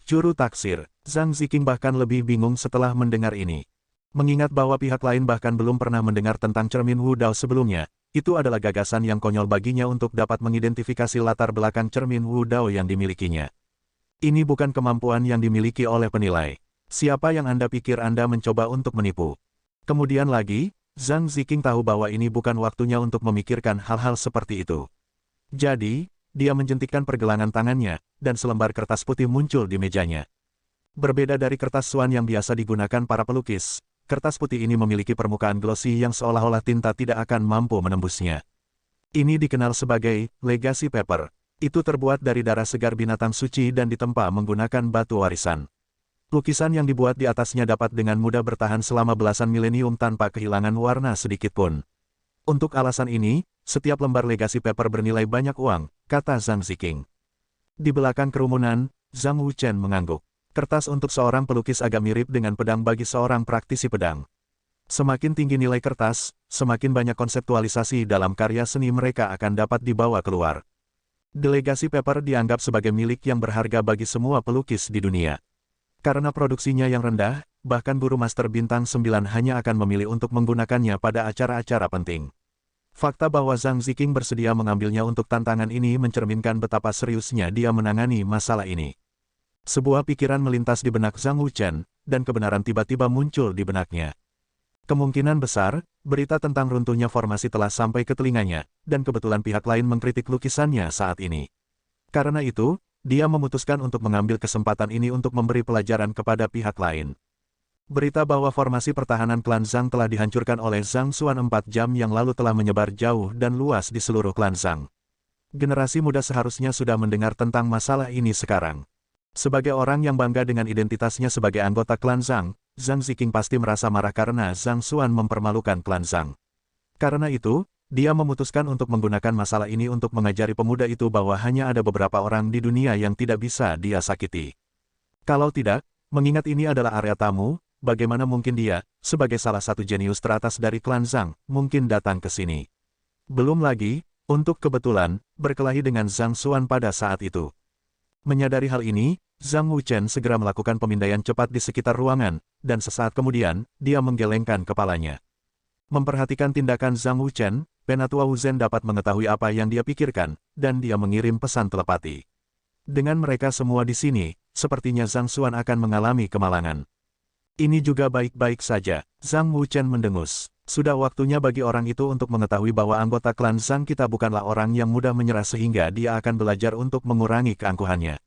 Juru taksir, Zhang Ziqing bahkan lebih bingung setelah mendengar ini. Mengingat bahwa pihak lain bahkan belum pernah mendengar tentang cermin Wu Dao sebelumnya, itu adalah gagasan yang konyol baginya untuk dapat mengidentifikasi latar belakang cermin Wu Dao yang dimilikinya. Ini bukan kemampuan yang dimiliki oleh penilai. Siapa yang Anda pikir Anda mencoba untuk menipu? Kemudian lagi, Zhang Ziqing tahu bahwa ini bukan waktunya untuk memikirkan hal-hal seperti itu. Jadi, dia menjentikkan pergelangan tangannya, dan selembar kertas putih muncul di mejanya. Berbeda dari kertas suan yang biasa digunakan para pelukis, kertas putih ini memiliki permukaan glossy yang seolah-olah tinta tidak akan mampu menembusnya. Ini dikenal sebagai legacy paper. Itu terbuat dari darah segar binatang suci dan ditempa menggunakan batu warisan. Lukisan yang dibuat di atasnya dapat dengan mudah bertahan selama belasan milenium tanpa kehilangan warna sedikitpun. Untuk alasan ini, setiap lembar legasi paper bernilai banyak uang, kata Zhang Ziqing. Di belakang kerumunan, Zhang Wuchen mengangguk. Kertas untuk seorang pelukis agak mirip dengan pedang bagi seorang praktisi pedang. Semakin tinggi nilai kertas, semakin banyak konseptualisasi dalam karya seni mereka akan dapat dibawa keluar. Delegasi paper dianggap sebagai milik yang berharga bagi semua pelukis di dunia. Karena produksinya yang rendah, bahkan guru master bintang 9 hanya akan memilih untuk menggunakannya pada acara-acara penting. Fakta bahwa Zhang Ziqing bersedia mengambilnya untuk tantangan ini mencerminkan betapa seriusnya dia menangani masalah ini. Sebuah pikiran melintas di benak Zhang Wuchen, dan kebenaran tiba-tiba muncul di benaknya. Kemungkinan besar, berita tentang runtuhnya formasi telah sampai ke telinganya, dan kebetulan pihak lain mengkritik lukisannya saat ini. Karena itu, dia memutuskan untuk mengambil kesempatan ini untuk memberi pelajaran kepada pihak lain. Berita bahwa formasi pertahanan klan Zhang telah dihancurkan oleh Zhang Xuan 4 jam yang lalu telah menyebar jauh dan luas di seluruh klan Zhang. Generasi muda seharusnya sudah mendengar tentang masalah ini sekarang. Sebagai orang yang bangga dengan identitasnya sebagai anggota klan Zhang, Zhang Ziqing pasti merasa marah karena Zhang Xuan mempermalukan klan Zhang. Karena itu, dia memutuskan untuk menggunakan masalah ini untuk mengajari pemuda itu bahwa hanya ada beberapa orang di dunia yang tidak bisa dia sakiti. Kalau tidak, mengingat ini adalah area tamu, bagaimana mungkin dia, sebagai salah satu jenius teratas dari klan Zhang, mungkin datang ke sini. Belum lagi, untuk kebetulan, berkelahi dengan Zhang Xuan pada saat itu. Menyadari hal ini, Zhang Wuchen segera melakukan pemindaian cepat di sekitar ruangan, dan sesaat kemudian, dia menggelengkan kepalanya. Memperhatikan tindakan Zhang Wuchen, Penatua Wu Zhen dapat mengetahui apa yang dia pikirkan, dan dia mengirim pesan telepati. Dengan mereka semua di sini, sepertinya Zhang Xuan akan mengalami kemalangan. Ini juga baik-baik saja, Zhang Wuchen mendengus. Sudah waktunya bagi orang itu untuk mengetahui bahwa anggota klan Zhang kita bukanlah orang yang mudah menyerah sehingga dia akan belajar untuk mengurangi keangkuhannya.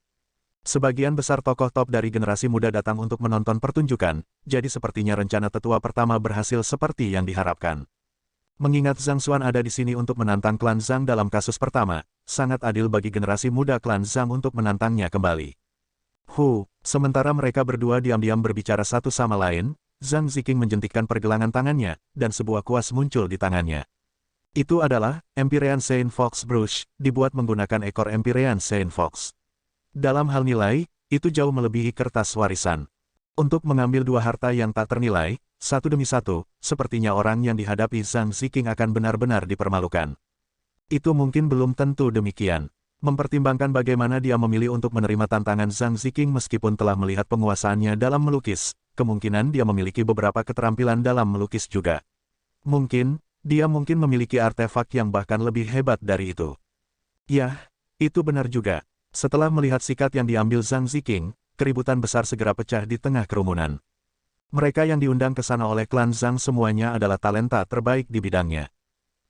Sebagian besar tokoh top dari generasi muda datang untuk menonton pertunjukan, jadi sepertinya rencana tetua pertama berhasil seperti yang diharapkan. Mengingat Zhang Xuan ada di sini untuk menantang klan Zhang dalam kasus pertama, sangat adil bagi generasi muda klan Zhang untuk menantangnya kembali. Sementara mereka berdua diam-diam berbicara satu sama lain, Zhang Ziqing menjentikkan pergelangan tangannya, dan sebuah kuas muncul di tangannya. Itu adalah Empyrean Saint Fox Brush, dibuat menggunakan ekor Empyrean Saint Fox. Dalam hal nilai, itu jauh melebihi kertas warisan. Untuk mengambil dua harta yang tak ternilai, satu demi satu, sepertinya orang yang dihadapi Zhang Ziqing akan benar-benar dipermalukan. Itu mungkin belum tentu demikian. Mempertimbangkan bagaimana dia memilih untuk menerima tantangan Zhang Ziqing meskipun telah melihat penguasaannya dalam melukis, kemungkinan dia memiliki beberapa keterampilan dalam melukis juga. Dia mungkin memiliki artefak yang bahkan lebih hebat dari itu. Yah, itu benar juga. Setelah melihat sikat yang diambil Zhang Ziqing, keributan besar segera pecah di tengah kerumunan. Mereka yang diundang ke sana oleh klan Zhang semuanya adalah talenta terbaik di bidangnya.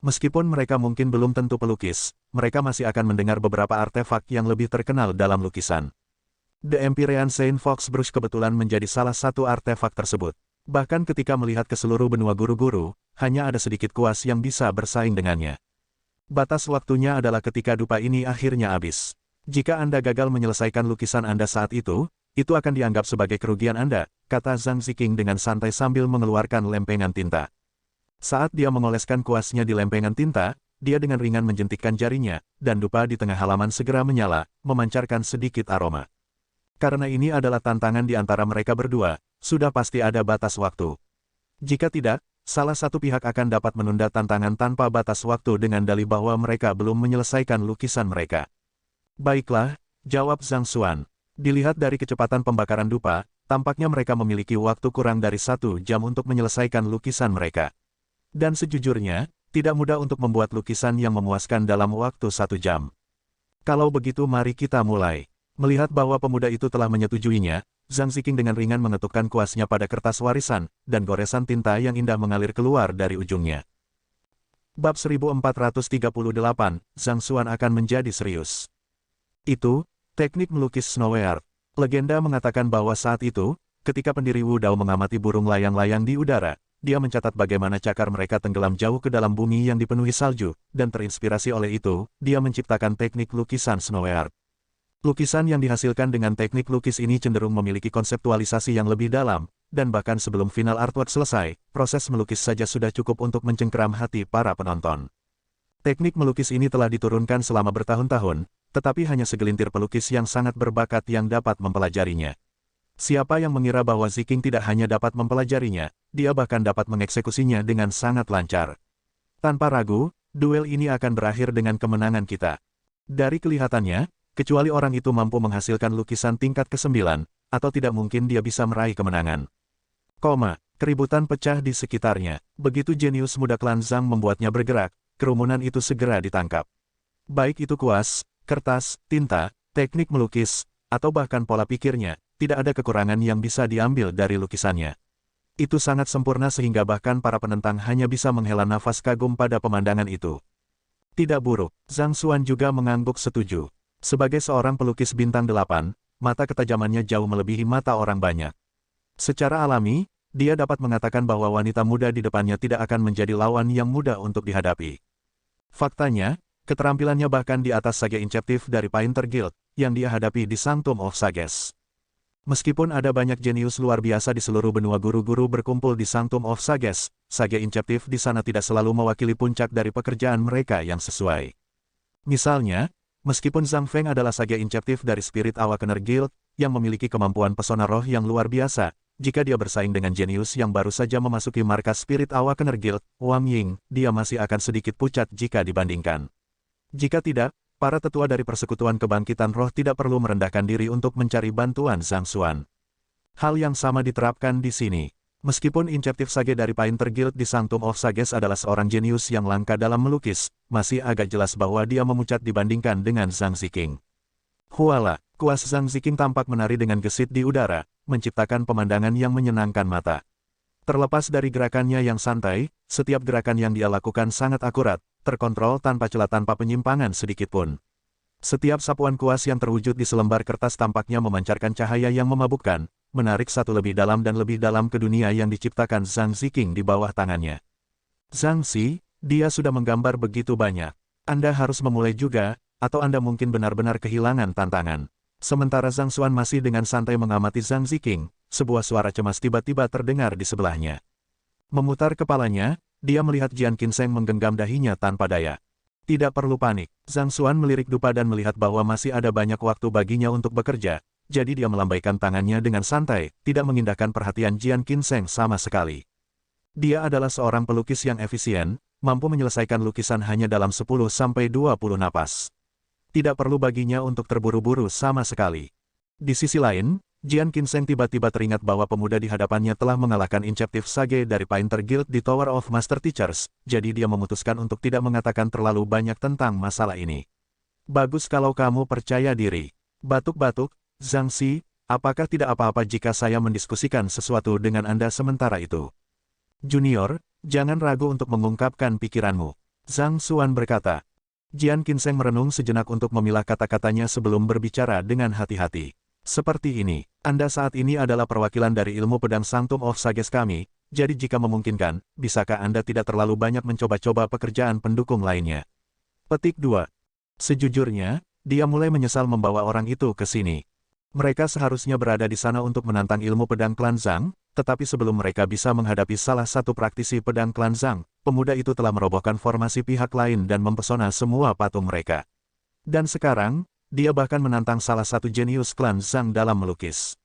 Meskipun mereka mungkin belum tentu pelukis, mereka masih akan mendengar beberapa artefak yang lebih terkenal dalam lukisan. The Empyrean Saint Fox Brush kebetulan menjadi salah satu artefak tersebut. Bahkan ketika melihat ke seluruh benua guru-guru, hanya ada sedikit kuas yang bisa bersaing dengannya. Batas waktunya adalah ketika dupa ini akhirnya habis. Jika Anda gagal menyelesaikan lukisan Anda saat itu akan dianggap sebagai kerugian Anda, kata Zhang Ziqing dengan santai sambil mengeluarkan lempengan tinta. Saat dia mengoleskan kuasnya di lempengan tinta, dia dengan ringan menjentikkan jarinya, dan dupa di tengah halaman segera menyala, memancarkan sedikit aroma. Karena ini adalah tantangan di antara mereka berdua, sudah pasti ada batas waktu. Jika tidak, salah satu pihak akan dapat menunda tantangan tanpa batas waktu dengan dalih bahwa mereka belum menyelesaikan lukisan mereka. Baiklah, jawab Zhang Xuan. Dilihat dari kecepatan pembakaran dupa, tampaknya mereka memiliki waktu kurang dari 1 jam untuk menyelesaikan lukisan mereka. Dan sejujurnya, tidak mudah untuk membuat lukisan yang memuaskan dalam waktu 1 jam. Kalau begitu mari kita mulai. Melihat bahwa pemuda itu telah menyetujuinya, Zhang Ziqing dengan ringan mengetukkan kuasnya pada kertas warisan, dan goresan tinta yang indah mengalir keluar dari ujungnya. Bab 1438, Zhang Xuan akan menjadi serius. Itu, teknik melukis Snowy Art. Legenda mengatakan bahwa saat itu, ketika pendiri Wu Dao mengamati burung layang-layang di udara, dia mencatat bagaimana cakar mereka tenggelam jauh ke dalam bumi yang dipenuhi salju, dan terinspirasi oleh itu, dia menciptakan teknik lukisan Snowy Art. Lukisan yang dihasilkan dengan teknik lukis ini cenderung memiliki konseptualisasi yang lebih dalam, dan bahkan sebelum final artwork selesai, proses melukis saja sudah cukup untuk mencengkeram hati para penonton. Teknik melukis ini telah diturunkan selama bertahun-tahun, tetapi hanya segelintir pelukis yang sangat berbakat yang dapat mempelajarinya. Siapa yang mengira bahwa Ziking tidak hanya dapat mempelajarinya, dia bahkan dapat mengeksekusinya dengan sangat lancar. Tanpa ragu, duel ini akan berakhir dengan kemenangan kita. Dari kelihatannya, kecuali orang itu mampu menghasilkan lukisan tingkat ke-9, atau tidak mungkin dia bisa meraih kemenangan. Keributan pecah di sekitarnya. Begitu jenius muda klan Zhang membuatnya bergerak, kerumunan itu segera ditangkap. Baik itu kuas, kertas, tinta, teknik melukis, atau bahkan pola pikirnya, tidak ada kekurangan yang bisa diambil dari lukisannya. Itu sangat sempurna sehingga bahkan para penentang hanya bisa menghela nafas kagum pada pemandangan itu. Tidak buruk, Zhang Xuan juga mengangguk setuju. Sebagai seorang pelukis bintang 8, mata ketajamannya jauh melebihi mata orang banyak. Secara alami, dia dapat mengatakan bahwa wanita muda di depannya tidak akan menjadi lawan yang mudah untuk dihadapi. Faktanya, keterampilannya bahkan di atas Sage Inceptive dari Painter Guild, yang dia hadapi di Sanctum of Sages. Meskipun ada banyak jenius luar biasa di seluruh benua guru-guru berkumpul di Sanctum of Sages, Sage Inceptive di sana tidak selalu mewakili puncak dari pekerjaan mereka yang sesuai. Misalnya, meskipun Zhang Feng adalah Sage Inceptive dari Spirit Awakener Guild, yang memiliki kemampuan pesona roh yang luar biasa, jika dia bersaing dengan jenius yang baru saja memasuki markas Spirit Awakener Guild, Wang Ying, dia masih akan sedikit pucat jika dibandingkan. Jika tidak, para tetua dari Persekutuan Kebangkitan Roh tidak perlu merendahkan diri untuk mencari bantuan Zhang Xuan. Hal yang sama diterapkan di sini. Meskipun Inceptive Sage dari Painter Guild di Sanctum of Sages adalah seorang jenius yang langka dalam melukis, masih agak jelas bahwa dia memucat dibandingkan dengan Zhang Ziking. Huala, kuas Zhang Ziking tampak menari dengan gesit di udara, menciptakan pemandangan yang menyenangkan mata. Terlepas dari gerakannya yang santai, setiap gerakan yang dia lakukan sangat akurat, terkontrol tanpa celah tanpa penyimpangan sedikitpun. Setiap sapuan kuas yang terwujud di selembar kertas tampaknya memancarkan cahaya yang memabukkan, menarik satu lebih dalam dan lebih dalam ke dunia yang diciptakan Zhang Ziking di bawah tangannya. Zhang Xi, dia sudah menggambar begitu banyak. Anda harus memulai juga, atau Anda mungkin benar-benar kehilangan tantangan. Sementara Zhang Xuan masih dengan santai mengamati Zhang Ziking, sebuah suara cemas tiba-tiba terdengar di sebelahnya. Memutar kepalanya, dia melihat Jian Qinseng menggenggam dahinya tanpa daya. Tidak perlu panik, Zhang Xuan melirik dupa dan melihat bahwa masih ada banyak waktu baginya untuk bekerja, jadi dia melambaikan tangannya dengan santai, tidak mengindahkan perhatian Jian Qinseng sama sekali. Dia adalah seorang pelukis yang efisien, mampu menyelesaikan lukisan hanya dalam 10-20 napas. Tidak perlu baginya untuk terburu-buru sama sekali. Di sisi lain, Jian Qinseng tiba-tiba teringat bahwa pemuda di hadapannya telah mengalahkan Inceptive Sage dari Painter Guild di Tower of Master Teachers, jadi dia memutuskan untuk tidak mengatakan terlalu banyak tentang masalah ini. Bagus kalau kamu percaya diri. Batuk-batuk, Zhang Xi, apakah tidak apa-apa jika saya mendiskusikan sesuatu dengan Anda sementara itu? Junior, jangan ragu untuk mengungkapkan pikiranmu. Zhang Xuan berkata. Jian Qinseng merenung sejenak untuk memilah kata-katanya sebelum berbicara dengan hati-hati. Seperti ini, Anda saat ini adalah perwakilan dari ilmu pedang Sanctum of Sages kami, jadi jika memungkinkan, bisakah Anda tidak terlalu banyak mencoba-coba pekerjaan pendukung lainnya? Petik 2. Sejujurnya, dia mulai menyesal membawa orang itu ke sini. Mereka seharusnya berada di sana untuk menantang ilmu pedang klan Zhang, tetapi sebelum mereka bisa menghadapi salah satu praktisi pedang klan Zhang, pemuda itu telah merobohkan formasi pihak lain dan mempesona semua patung mereka. Dan sekarang, dia bahkan menantang salah satu jenius klan Zhang dalam melukis.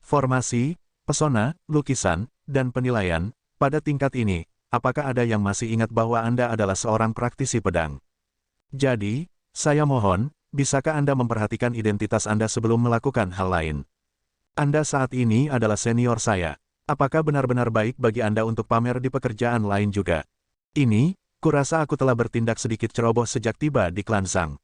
Formasi, pesona, lukisan, dan penilaian, pada tingkat ini, apakah ada yang masih ingat bahwa Anda adalah seorang praktisi pedang? Jadi, saya mohon, bisakah Anda memperhatikan identitas Anda sebelum melakukan hal lain? Anda saat ini adalah senior saya. Apakah benar-benar baik bagi Anda untuk pamer di pekerjaan lain juga? Ini, kurasa aku telah bertindak sedikit ceroboh sejak tiba di klan Zhang.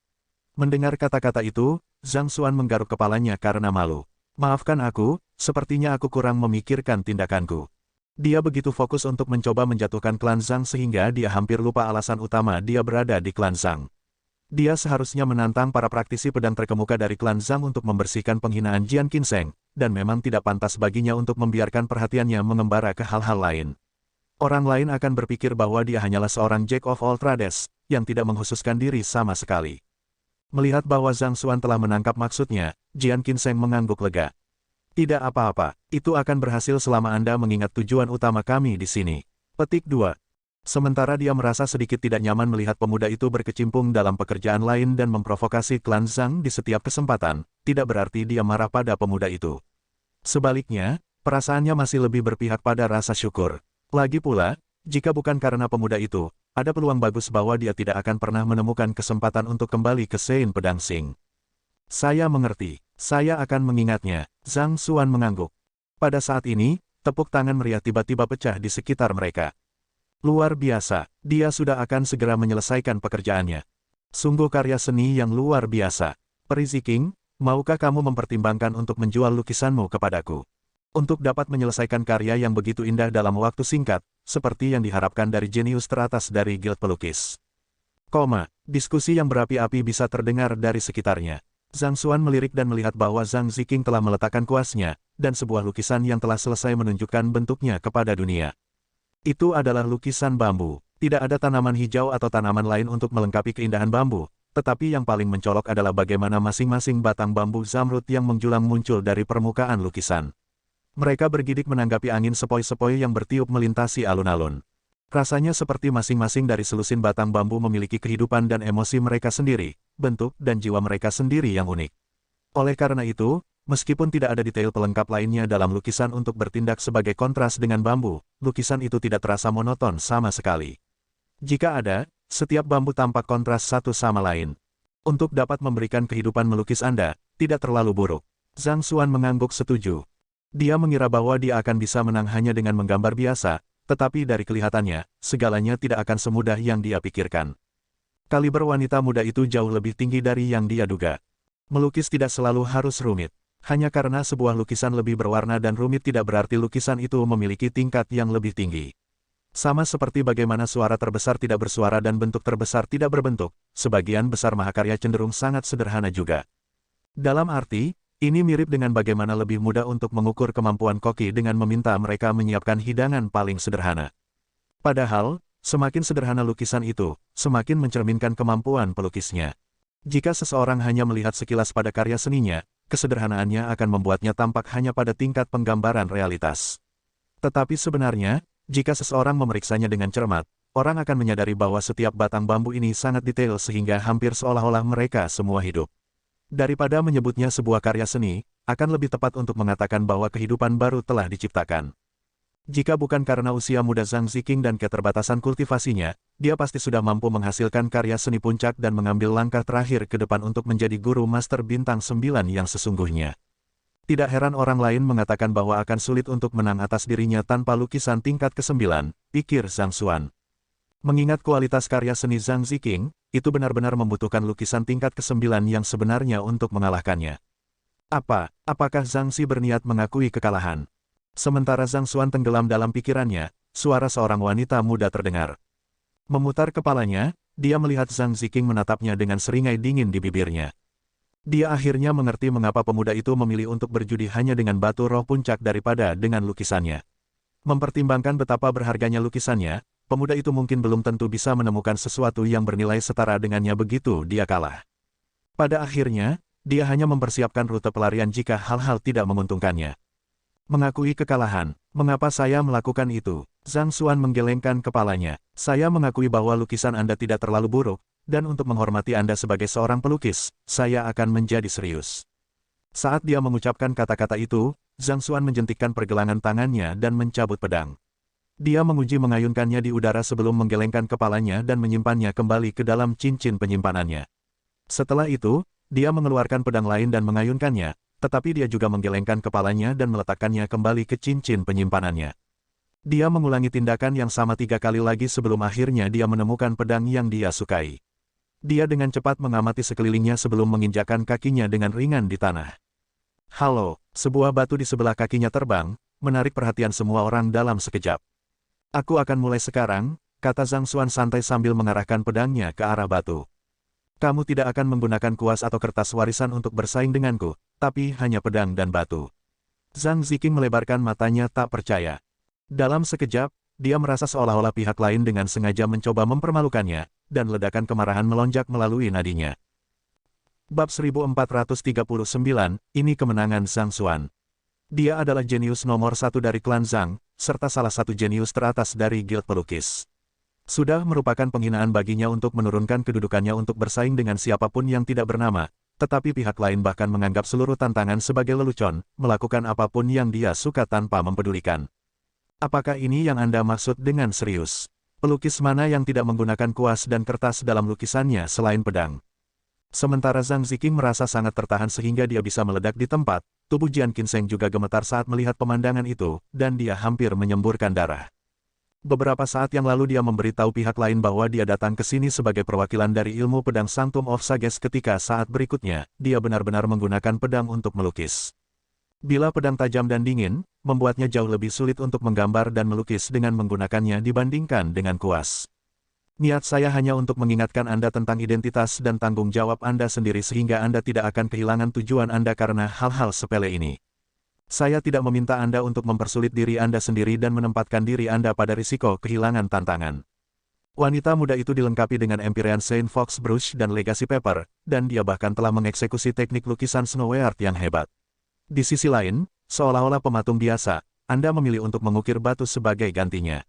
Mendengar kata-kata itu, Zhang Xuan menggaruk kepalanya karena malu. Maafkan aku, sepertinya aku kurang memikirkan tindakanku. Dia begitu fokus untuk mencoba menjatuhkan klan Zhang sehingga dia hampir lupa alasan utama dia berada di klan Zhang. Dia seharusnya menantang para praktisi pedang terkemuka dari klan Zhang untuk membersihkan penghinaan Jian Qinseng, dan memang tidak pantas baginya untuk membiarkan perhatiannya mengembara ke hal-hal lain. Orang lain akan berpikir bahwa dia hanyalah seorang Jack of all trades, yang tidak menghususkan diri sama sekali. Melihat bahwa Zhang Xuan telah menangkap maksudnya, Jian Qinseng mengangguk lega. Tidak apa-apa, itu akan berhasil selama Anda mengingat tujuan utama kami di sini. Petik 2. Sementara dia merasa sedikit tidak nyaman melihat pemuda itu berkecimpung dalam pekerjaan lain dan memprovokasi klan Zhang di setiap kesempatan, tidak berarti dia marah pada pemuda itu. Sebaliknya, perasaannya masih lebih berpihak pada rasa syukur. Lagi pula, jika bukan karena pemuda itu, ada peluang bagus bahwa dia tidak akan pernah menemukan kesempatan untuk kembali ke Sein Pedang Xing. Saya mengerti, saya akan mengingatnya, Zhang Xuan mengangguk. Pada saat ini, tepuk tangan meriah tiba-tiba pecah di sekitar mereka. Luar biasa, dia sudah akan segera menyelesaikan pekerjaannya. Sungguh karya seni yang luar biasa. Peri Ziking, maukah kamu mempertimbangkan untuk menjual lukisanmu kepadaku? Untuk dapat menyelesaikan karya yang begitu indah dalam waktu singkat, seperti yang diharapkan dari jenius teratas dari Guild Pelukis. Diskusi yang berapi-api bisa terdengar dari sekitarnya. Zhang Xuan melirik dan melihat bahwa Zhang Ziking telah meletakkan kuasnya, dan sebuah lukisan yang telah selesai menunjukkan bentuknya kepada dunia. Itu adalah lukisan bambu. Tidak ada tanaman hijau atau tanaman lain untuk melengkapi keindahan bambu, tetapi yang paling mencolok adalah bagaimana masing-masing batang bambu zamrud yang menjulang muncul dari permukaan lukisan. Mereka bergidik menanggapi angin sepoi-sepoi yang bertiup melintasi alun-alun. Rasanya seperti masing-masing dari selusin batang bambu memiliki kehidupan dan emosi mereka sendiri, bentuk dan jiwa mereka sendiri yang unik. Oleh karena itu, meskipun tidak ada detail pelengkap lainnya dalam lukisan untuk bertindak sebagai kontras dengan bambu, lukisan itu tidak terasa monoton sama sekali. Jika ada, setiap bambu tampak kontras satu sama lain. Untuk dapat memberikan kehidupan melukis Anda, tidak terlalu buruk. Zhang Xuan mengangguk setuju. Dia mengira bahwa dia akan bisa menang hanya dengan menggambar biasa, tetapi dari kelihatannya, segalanya tidak akan semudah yang dia pikirkan. Kaliber wanita muda itu jauh lebih tinggi dari yang dia duga. Melukis tidak selalu harus rumit. Hanya karena sebuah lukisan lebih berwarna dan rumit tidak berarti lukisan itu memiliki tingkat yang lebih tinggi. Sama seperti bagaimana suara terbesar tidak bersuara dan bentuk terbesar tidak berbentuk, sebagian besar mahakarya cenderung sangat sederhana juga. Dalam arti, ini mirip dengan bagaimana lebih mudah untuk mengukur kemampuan koki dengan meminta mereka menyiapkan hidangan paling sederhana. Padahal, semakin sederhana lukisan itu, semakin mencerminkan kemampuan pelukisnya. Jika seseorang hanya melihat sekilas pada karya seninya, kesederhanaannya akan membuatnya tampak hanya pada tingkat penggambaran realitas. Tetapi sebenarnya, jika seseorang memeriksanya dengan cermat, orang akan menyadari bahwa setiap batang bambu ini sangat detail sehingga hampir seolah-olah mereka semua hidup. Daripada menyebutnya sebuah karya seni, akan lebih tepat untuk mengatakan bahwa kehidupan baru telah diciptakan. Jika bukan karena usia muda Zhang Ziking dan keterbatasan kultivasinya, dia pasti sudah mampu menghasilkan karya seni puncak dan mengambil langkah terakhir ke depan untuk menjadi guru master bintang 9 yang sesungguhnya. Tidak heran orang lain mengatakan bahwa akan sulit untuk menang atas dirinya tanpa lukisan tingkat ke-9, pikir Zhang Xuan. Mengingat kualitas karya seni Zhang Ziking, itu benar-benar membutuhkan lukisan tingkat ke-9 yang sebenarnya untuk mengalahkannya. Apakah Zhang Xi berniat mengakui kekalahan? Sementara Zhang Xuan tenggelam dalam pikirannya, suara seorang wanita muda terdengar. Memutar kepalanya, dia melihat Zhang Ziking menatapnya dengan seringai dingin di bibirnya. Dia akhirnya mengerti mengapa pemuda itu memilih untuk berjudi hanya dengan batu roh puncak daripada dengan lukisannya. Mempertimbangkan betapa berharganya lukisannya, pemuda itu mungkin belum tentu bisa menemukan sesuatu yang bernilai setara dengannya begitu dia kalah. Pada akhirnya, dia hanya mempersiapkan rute pelarian jika hal-hal tidak menguntungkannya. Mengakui kekalahan, mengapa saya melakukan itu? Zhang Xuan menggelengkan kepalanya. Saya mengakui bahwa lukisan Anda tidak terlalu buruk, dan untuk menghormati Anda sebagai seorang pelukis, saya akan menjadi serius. Saat dia mengucapkan kata-kata itu, Zhang Xuan menjentikkan pergelangan tangannya dan mencabut pedang. Dia menguji mengayunkannya di udara sebelum menggelengkan kepalanya dan menyimpannya kembali ke dalam cincin penyimpanannya. Setelah itu, dia mengeluarkan pedang lain dan mengayunkannya, tetapi dia juga menggelengkan kepalanya dan meletakkannya kembali ke cincin penyimpanannya. Dia mengulangi tindakan yang sama 3 kali lagi sebelum akhirnya dia menemukan pedang yang dia sukai. Dia dengan cepat mengamati sekelilingnya sebelum menginjakkan kakinya dengan ringan di tanah. Halo, sebuah batu di sebelah kakinya terbang, menarik perhatian semua orang dalam sekejap. Aku akan mulai sekarang, kata Zhang Xuan santai sambil mengarahkan pedangnya ke arah batu. Kamu tidak akan menggunakan kuas atau kertas warisan untuk bersaing denganku, tapi hanya pedang dan batu. Zhang Ziking melebarkan matanya tak percaya. Dalam sekejap, dia merasa seolah-olah pihak lain dengan sengaja mencoba mempermalukannya, dan ledakan kemarahan melonjak melalui nadinya. Bab 1439, ini kemenangan Zhang Xuan. Dia adalah jenius nomor satu dari klan Zhang, serta salah satu jenius teratas dari Guild Pelukis. Sudah merupakan penghinaan baginya untuk menurunkan kedudukannya untuk bersaing dengan siapapun yang tidak bernama, tetapi pihak lain bahkan menganggap seluruh tantangan sebagai lelucon, melakukan apapun yang dia suka tanpa mempedulikan. Apakah ini yang Anda maksud dengan serius? Pelukis mana yang tidak menggunakan kuas dan kertas dalam lukisannya selain pedang? Sementara Zhang Ziqing merasa sangat tertahan sehingga dia bisa meledak di tempat, tubuh Jian Qinseng juga gemetar saat melihat pemandangan itu, dan dia hampir menyemburkan darah. Beberapa saat yang lalu dia memberitahu pihak lain bahwa dia datang ke sini sebagai perwakilan dari ilmu pedang Sanctum of Sages ketika saat berikutnya, dia benar-benar menggunakan pedang untuk melukis. Bila pedang tajam dan dingin, membuatnya jauh lebih sulit untuk menggambar dan melukis dengan menggunakannya dibandingkan dengan kuas. Niat saya hanya untuk mengingatkan Anda tentang identitas dan tanggung jawab Anda sendiri sehingga Anda tidak akan kehilangan tujuan Anda karena hal-hal sepele ini. Saya tidak meminta Anda untuk mempersulit diri Anda sendiri dan menempatkan diri Anda pada risiko kehilangan tantangan. Wanita muda itu dilengkapi dengan Empyrean Saint Fox Brush dan Legacy Paper, dan dia bahkan telah mengeksekusi teknik lukisan Snowy Art yang hebat. Di sisi lain, seolah-olah pematung biasa, Anda memilih untuk mengukir batu sebagai gantinya.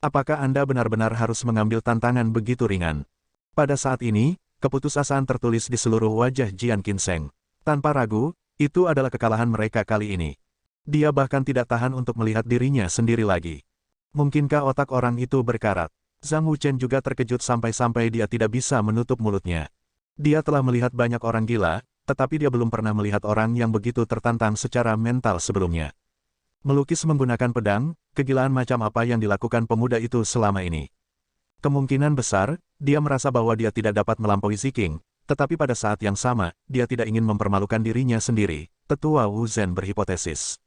Apakah Anda benar-benar harus mengambil tantangan begitu ringan? Pada saat ini, keputusasaan tertulis di seluruh wajah Jian Qinseng. Tanpa ragu, itu adalah kekalahan mereka kali ini. Dia bahkan tidak tahan untuk melihat dirinya sendiri lagi. Mungkinkah otak orang itu berkarat? Zhang Wuchen juga terkejut sampai-sampai dia tidak bisa menutup mulutnya. Dia telah melihat banyak orang gila, tetapi dia belum pernah melihat orang yang begitu tertantang secara mental sebelumnya. Melukis menggunakan pedang, kegilaan macam apa yang dilakukan pemuda itu selama ini. Kemungkinan besar, dia merasa bahwa dia tidak dapat melampaui Ziqing, tetapi pada saat yang sama, dia tidak ingin mempermalukan dirinya sendiri, Tetua Wu Zhen berhipotesis.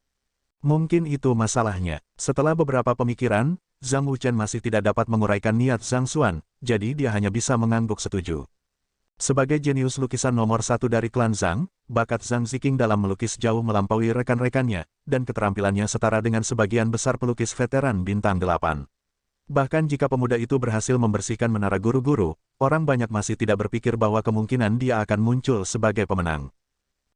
Mungkin itu masalahnya. Setelah beberapa pemikiran, Zhang Wuchen masih tidak dapat menguraikan niat Zhang Xuan, jadi dia hanya bisa mengangguk setuju. Sebagai jenius lukisan nomor satu dari klan Zhang, bakat Zhang Ziqing dalam melukis jauh melampaui rekan-rekannya, dan keterampilannya setara dengan sebagian besar pelukis veteran bintang 8. Bahkan jika pemuda itu berhasil membersihkan menara guru-guru, orang banyak masih tidak berpikir bahwa kemungkinan dia akan muncul sebagai pemenang.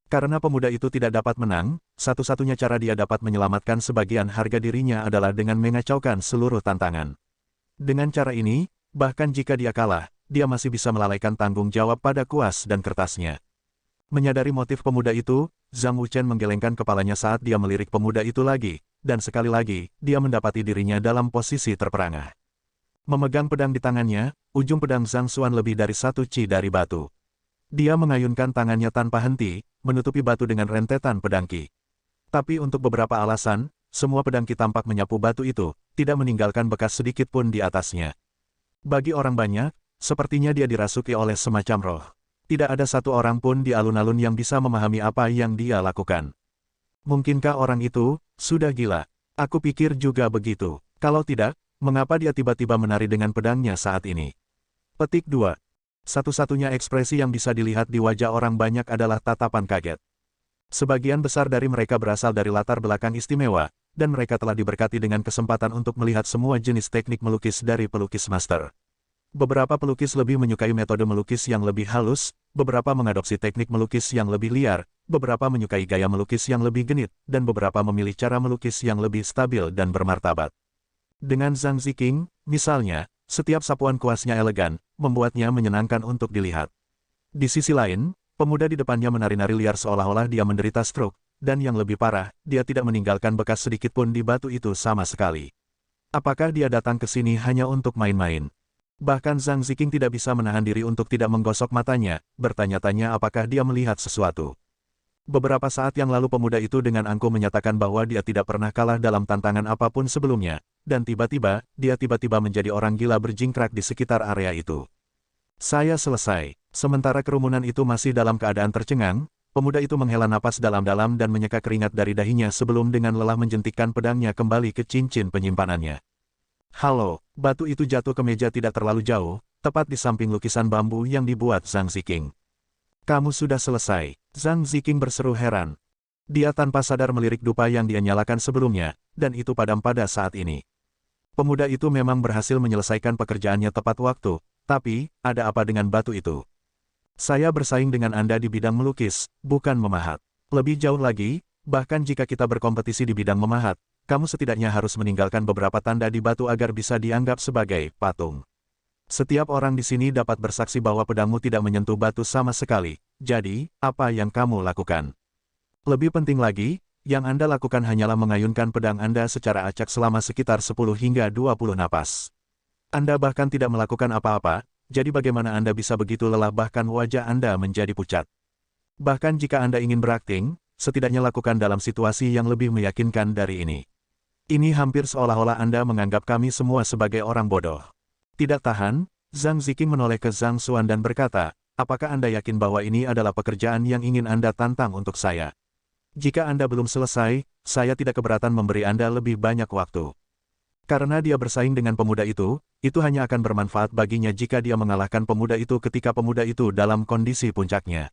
Karena pemuda itu tidak dapat menang, satu-satunya cara dia dapat menyelamatkan sebagian harga dirinya adalah dengan mengacaukan seluruh tantangan. Dengan cara ini, bahkan jika dia kalah, dia masih bisa melalaikan tanggung jawab pada kuas dan kertasnya. Menyadari motif pemuda itu, Zhang Wuchen menggelengkan kepalanya saat dia melirik pemuda itu lagi, dan sekali lagi, dia mendapati dirinya dalam posisi terperangah. Memegang pedang di tangannya, ujung pedang Zhang Xuan lebih dari 1 chi dari batu. Dia mengayunkan tangannya tanpa henti, menutupi batu dengan rentetan pedang ki. Tapi untuk beberapa alasan, semua pedang ki tampak menyapu batu itu, tidak meninggalkan bekas sedikit pun di atasnya. Bagi orang banyak, sepertinya dia dirasuki oleh semacam roh. Tidak ada satu orang pun di alun-alun yang bisa memahami apa yang dia lakukan. Mungkinkah orang itu sudah gila? Aku pikir juga begitu. Kalau tidak, mengapa dia tiba-tiba menari dengan pedangnya saat ini? Petik 2. Satu-satunya ekspresi yang bisa dilihat di wajah orang banyak adalah tatapan kaget. Sebagian besar dari mereka berasal dari latar belakang istimewa, dan mereka telah diberkati dengan kesempatan untuk melihat semua jenis teknik melukis dari pelukis master. Beberapa pelukis lebih menyukai metode melukis yang lebih halus, beberapa mengadopsi teknik melukis yang lebih liar, beberapa menyukai gaya melukis yang lebih genit, dan beberapa memilih cara melukis yang lebih stabil dan bermartabat. Dengan Zhang Ziqing, misalnya, setiap sapuan kuasnya elegan, membuatnya menyenangkan untuk dilihat. Di sisi lain, pemuda di depannya menari-nari liar seolah-olah dia menderita stroke, dan yang lebih parah, dia tidak meninggalkan bekas sedikit pun di batu itu sama sekali. Apakah dia datang ke sini hanya untuk main-main? Bahkan Zhang Ziqing tidak bisa menahan diri untuk tidak menggosok matanya, bertanya-tanya apakah dia melihat sesuatu. Beberapa saat yang lalu pemuda itu dengan angkuh menyatakan bahwa dia tidak pernah kalah dalam tantangan apapun sebelumnya, dan tiba-tiba, dia tiba-tiba menjadi orang gila berjingkrak di sekitar area itu. Saya selesai. Sementara kerumunan itu masih dalam keadaan tercengang, pemuda itu menghela napas dalam-dalam dan menyeka keringat dari dahinya sebelum dengan lelah menjentikkan pedangnya kembali ke cincin penyimpanannya. Halo, batu itu jatuh ke meja tidak terlalu jauh, tepat di samping lukisan bambu yang dibuat Zhang Ziqing. Kamu sudah selesai, Zhang Ziqing berseru heran. Dia tanpa sadar melirik dupa yang dia nyalakan sebelumnya, dan itu padam pada saat ini. Pemuda itu memang berhasil menyelesaikan pekerjaannya tepat waktu, tapi, ada apa dengan batu itu? Saya bersaing dengan Anda di bidang melukis, bukan memahat. Lebih jauh lagi, bahkan jika kita berkompetisi di bidang memahat, kamu setidaknya harus meninggalkan beberapa tanda di batu agar bisa dianggap sebagai patung. Setiap orang di sini dapat bersaksi bahwa pedangmu tidak menyentuh batu sama sekali. Jadi, apa yang kamu lakukan? Lebih penting lagi, yang Anda lakukan hanyalah mengayunkan pedang Anda secara acak selama sekitar 10 hingga 20 napas. Anda bahkan tidak melakukan apa-apa, jadi bagaimana Anda bisa begitu lelah bahkan wajah Anda menjadi pucat? Bahkan jika Anda ingin berakting, setidaknya lakukan dalam situasi yang lebih meyakinkan dari ini. Ini hampir seolah-olah Anda menganggap kami semua sebagai orang bodoh. Tidak tahan, Zhang Ziqing menoleh ke Zhang Xuan dan berkata, apakah Anda yakin bahwa ini adalah pekerjaan yang ingin Anda tantang untuk saya? Jika Anda belum selesai, saya tidak keberatan memberi Anda lebih banyak waktu. Karena dia bersaing dengan pemuda itu hanya akan bermanfaat baginya jika dia mengalahkan pemuda itu ketika pemuda itu dalam kondisi puncaknya.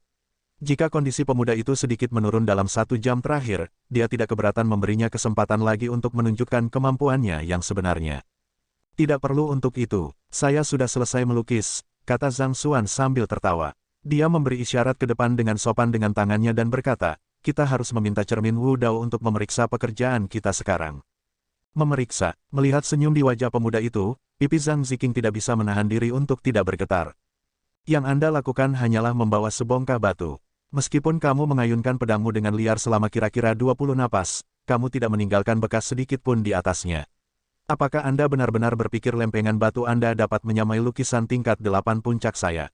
Jika kondisi pemuda itu sedikit menurun dalam 1 jam terakhir, dia tidak keberatan memberinya kesempatan lagi untuk menunjukkan kemampuannya yang sebenarnya. Tidak perlu untuk itu, saya sudah selesai melukis, kata Zhang Xuan sambil tertawa. Dia memberi isyarat ke depan dengan sopan dengan tangannya dan berkata, kita harus meminta cermin Wu Dao untuk memeriksa pekerjaan kita sekarang. Memeriksa, melihat senyum di wajah pemuda itu, pipi Zhang Ziqing tidak bisa menahan diri untuk tidak bergetar. Yang Anda lakukan hanyalah membawa sebongkah batu. Meskipun kamu mengayunkan pedangmu dengan liar selama kira-kira 20 napas, kamu tidak meninggalkan bekas sedikit pun di atasnya. Apakah Anda benar-benar berpikir lempengan batu Anda dapat menyamai lukisan tingkat 8 puncak saya?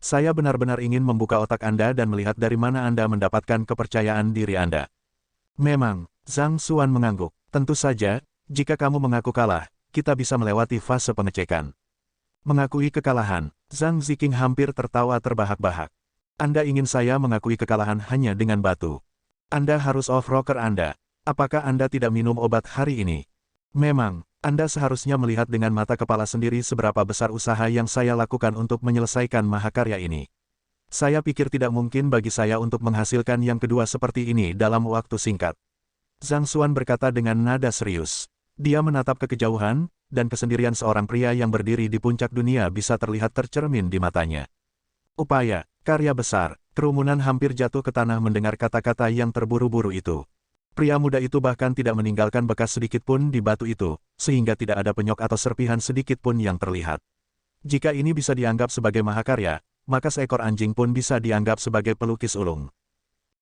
Saya benar-benar ingin membuka otak Anda dan melihat dari mana Anda mendapatkan kepercayaan diri Anda. Memang, Zhang Xuan mengangguk. Tentu saja, jika kamu mengaku kalah, kita bisa melewati fase pengecekan. Mengakui kekalahan, Zhang Ziqing hampir tertawa terbahak-bahak. Anda ingin saya mengakui kekalahan hanya dengan batu? Anda harus off-rocker Anda. Apakah Anda tidak minum obat hari ini? Memang, Anda seharusnya melihat dengan mata kepala sendiri seberapa besar usaha yang saya lakukan untuk menyelesaikan mahakarya ini. Saya pikir tidak mungkin bagi saya untuk menghasilkan yang kedua seperti ini dalam waktu singkat. Zhang Xuan berkata dengan nada serius. Dia menatap ke kejauhan, dan kesendirian seorang pria yang berdiri di puncak dunia bisa terlihat tercermin di matanya. Upaya, karya besar, kerumunan hampir jatuh ke tanah mendengar kata-kata yang terburu-buru itu. Pria muda itu bahkan tidak meninggalkan bekas sedikit pun di batu itu, sehingga tidak ada penyok atau serpihan sedikit pun yang terlihat. Jika ini bisa dianggap sebagai mahakarya, maka seekor anjing pun bisa dianggap sebagai pelukis ulung.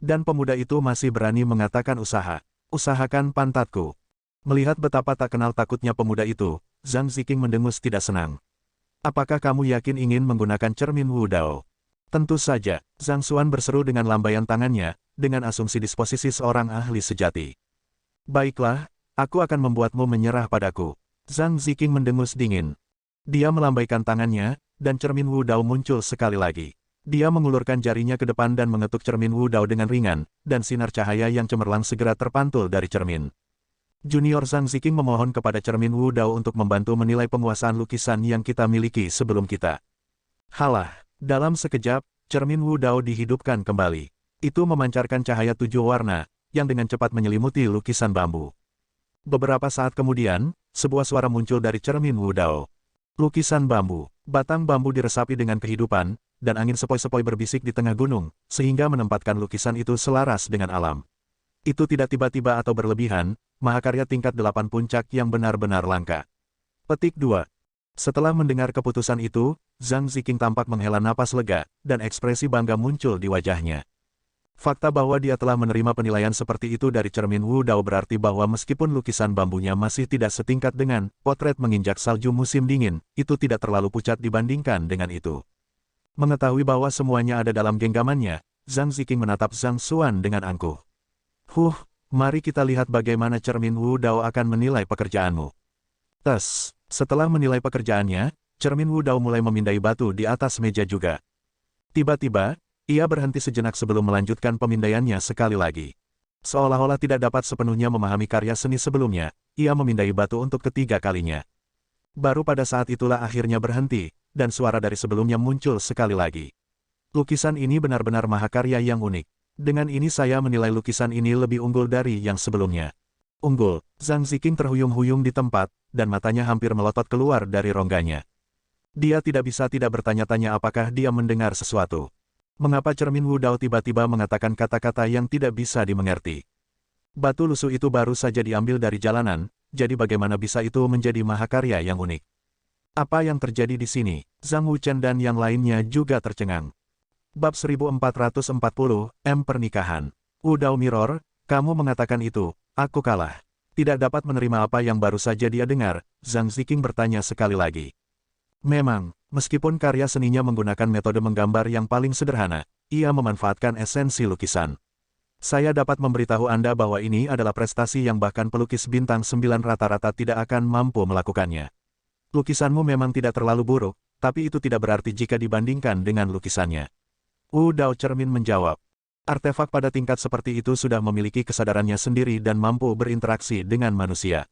Dan pemuda itu masih berani mengatakan usaha. Usahakan pantatku. Melihat betapa tak kenal takutnya pemuda itu, Zhang Ziqing mendengus tidak senang. Apakah kamu yakin ingin menggunakan cermin Wu Dao? Tentu saja, Zhang Xuan berseru dengan lambaian tangannya, dengan asumsi disposisi seorang ahli sejati. Baiklah, aku akan membuatmu menyerah padaku. Zhang Ziqing mendengus dingin. Dia melambaikan tangannya, dan cermin Wu Dao muncul sekali lagi. Dia mengulurkan jarinya ke depan dan mengetuk cermin Wu Dao dengan ringan, dan sinar cahaya yang cemerlang segera terpantul dari cermin. Junior Zhang Ziqing memohon kepada cermin Wu Dao untuk membantu menilai penguasaan lukisan yang kita miliki sebelum kita. Halah, dalam sekejap, cermin Wu Dao dihidupkan kembali. Itu memancarkan cahaya 7 warna, yang dengan cepat menyelimuti lukisan bambu. Beberapa saat kemudian, sebuah suara muncul dari cermin Wu Dao. Lukisan bambu, batang bambu diresapi dengan kehidupan, dan angin sepoi-sepoi berbisik di tengah gunung, sehingga menempatkan lukisan itu selaras dengan alam. Itu tidak tiba-tiba atau berlebihan, mahakarya tingkat 8 puncak yang benar-benar langka. Petik 2. Setelah mendengar keputusan itu, Zhang Ziqing tampak menghela napas lega, dan ekspresi bangga muncul di wajahnya. Fakta bahwa dia telah menerima penilaian seperti itu dari cermin Wu Dao berarti bahwa meskipun lukisan bambunya masih tidak setingkat dengan potret menginjak salju musim dingin, itu tidak terlalu pucat dibandingkan dengan itu. Mengetahui bahwa semuanya ada dalam genggamannya, Zhang Ziqing menatap Zhang Xuan dengan angkuh. Mari kita lihat bagaimana cermin Wu Dao akan menilai pekerjaanmu. Setelah menilai pekerjaannya, cermin Wu Dao mulai memindai batu di atas meja juga. Tiba-tiba, ia berhenti sejenak sebelum melanjutkan pemindaiannya sekali lagi. Seolah-olah tidak dapat sepenuhnya memahami karya seni sebelumnya, ia memindai batu untuk ketiga kalinya. Baru pada saat itulah akhirnya berhenti, dan suara dari sebelumnya muncul sekali lagi. Lukisan ini benar-benar mahakarya yang unik. Dengan ini saya menilai lukisan ini lebih unggul dari yang sebelumnya. Unggul, Zhang Ziqing terhuyung-huyung di tempat, dan matanya hampir melotot keluar dari rongganya. Dia tidak bisa tidak bertanya-tanya apakah dia mendengar sesuatu. Mengapa cermin Wu Dao tiba-tiba mengatakan kata-kata yang tidak bisa dimengerti? Batu lusuh itu baru saja diambil dari jalanan, jadi bagaimana bisa itu menjadi mahakarya yang unik? Apa yang terjadi di sini? Zhang Wuchen dan yang lainnya juga tercengang. Bab 1440, Pernikahan. Wu Dao Mirror, kamu mengatakan itu, aku kalah. Tidak dapat menerima apa yang baru saja dia dengar, Zhang Ziqing bertanya sekali lagi. Memang, meskipun karya seninya menggunakan metode menggambar yang paling sederhana, ia memanfaatkan esensi lukisan. Saya dapat memberitahu Anda bahwa ini adalah prestasi yang bahkan pelukis bintang 9 rata-rata tidak akan mampu melakukannya. Lukisanmu memang tidak terlalu buruk, tapi itu tidak berarti jika dibandingkan dengan lukisannya. Wu Dao Cermin menjawab. Artefak pada tingkat seperti itu sudah memiliki kesadarannya sendiri dan mampu berinteraksi dengan manusia.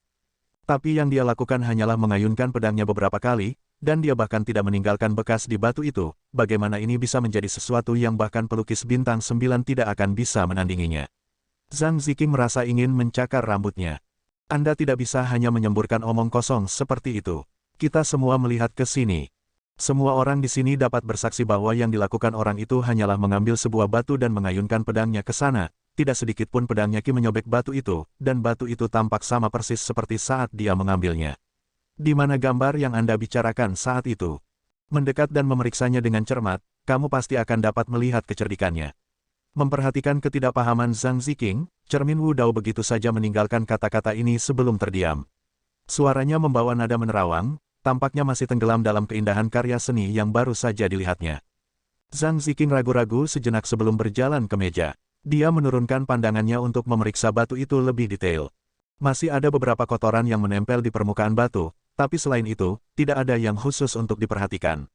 Tapi yang dia lakukan hanyalah mengayunkan pedangnya beberapa kali, dan dia bahkan tidak meninggalkan bekas di batu itu. Bagaimana ini bisa menjadi sesuatu yang bahkan pelukis bintang 9 tidak akan bisa menandinginya? Zhang Ziqing merasa ingin mencakar rambutnya. Anda tidak bisa hanya menyemburkan omong kosong seperti itu. Kita semua melihat ke sini. Semua orang di sini dapat bersaksi bahwa yang dilakukan orang itu hanyalah mengambil sebuah batu dan mengayunkan pedangnya ke sana. Tidak sedikit pun pedangnya menyobek batu itu, dan batu itu tampak sama persis seperti saat dia mengambilnya. Di mana gambar yang Anda bicarakan saat itu? Mendekat dan memeriksanya dengan cermat, kamu pasti akan dapat melihat kecerdikannya. Memperhatikan ketidakpahaman Zhang Ziqing, cermin Wu Dao begitu saja meninggalkan kata-kata ini sebelum terdiam. Suaranya membawa nada menerawang, tampaknya masih tenggelam dalam keindahan karya seni yang baru saja dilihatnya. Zhang Ziqing ragu-ragu sejenak sebelum berjalan ke meja. Dia menurunkan pandangannya untuk memeriksa batu itu lebih detail. Masih ada beberapa kotoran yang menempel di permukaan batu, tapi selain itu, tidak ada yang khusus untuk diperhatikan.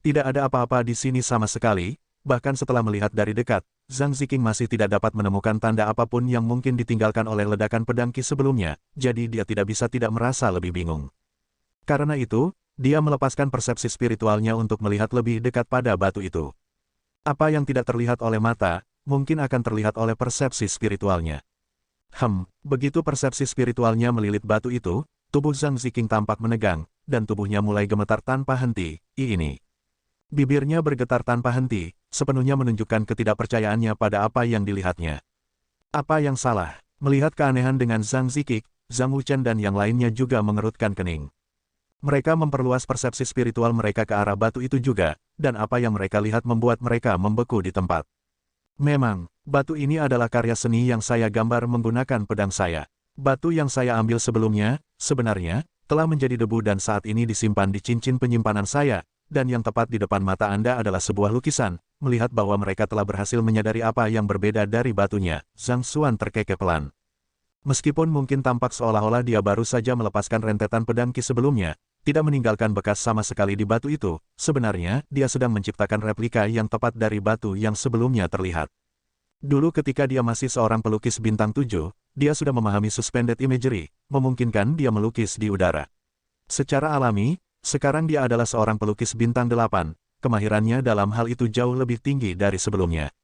Tidak ada apa-apa di sini sama sekali, bahkan setelah melihat dari dekat, Zhang Ziqing masih tidak dapat menemukan tanda apapun yang mungkin ditinggalkan oleh ledakan pedang Qi sebelumnya, jadi dia tidak bisa tidak merasa lebih bingung. Karena itu, dia melepaskan persepsi spiritualnya untuk melihat lebih dekat pada batu itu. Apa yang tidak terlihat oleh mata, mungkin akan terlihat oleh persepsi spiritualnya. Begitu persepsi spiritualnya melilit batu itu, tubuh Zhang Ziqing tampak menegang, dan tubuhnya mulai gemetar tanpa henti. Ini. Bibirnya bergetar tanpa henti, sepenuhnya menunjukkan ketidakpercayaannya pada apa yang dilihatnya. Apa yang salah? Melihat keanehan dengan Zhang Ziqing, Zhang Wuchen dan yang lainnya juga mengerutkan kening. Mereka memperluas persepsi spiritual mereka ke arah batu itu juga, dan apa yang mereka lihat membuat mereka membeku di tempat. Memang, batu ini adalah karya seni yang saya gambar menggunakan pedang saya. Batu yang saya ambil sebelumnya, sebenarnya, telah menjadi debu dan saat ini disimpan di cincin penyimpanan saya, dan yang tepat di depan mata Anda adalah sebuah lukisan. Melihat bahwa mereka telah berhasil menyadari apa yang berbeda dari batunya, Zhang Xuan terkekeh pelan. Meskipun mungkin tampak seolah-olah dia baru saja melepaskan rentetan pedang Qi sebelumnya, tidak meninggalkan bekas sama sekali di batu itu, sebenarnya dia sedang menciptakan replika yang tepat dari batu yang sebelumnya terlihat. Dulu ketika dia masih seorang pelukis bintang 7, dia sudah memahami suspended imagery, memungkinkan dia melukis di udara. Secara alami, sekarang dia adalah seorang pelukis bintang 8, kemahirannya dalam hal itu jauh lebih tinggi dari sebelumnya.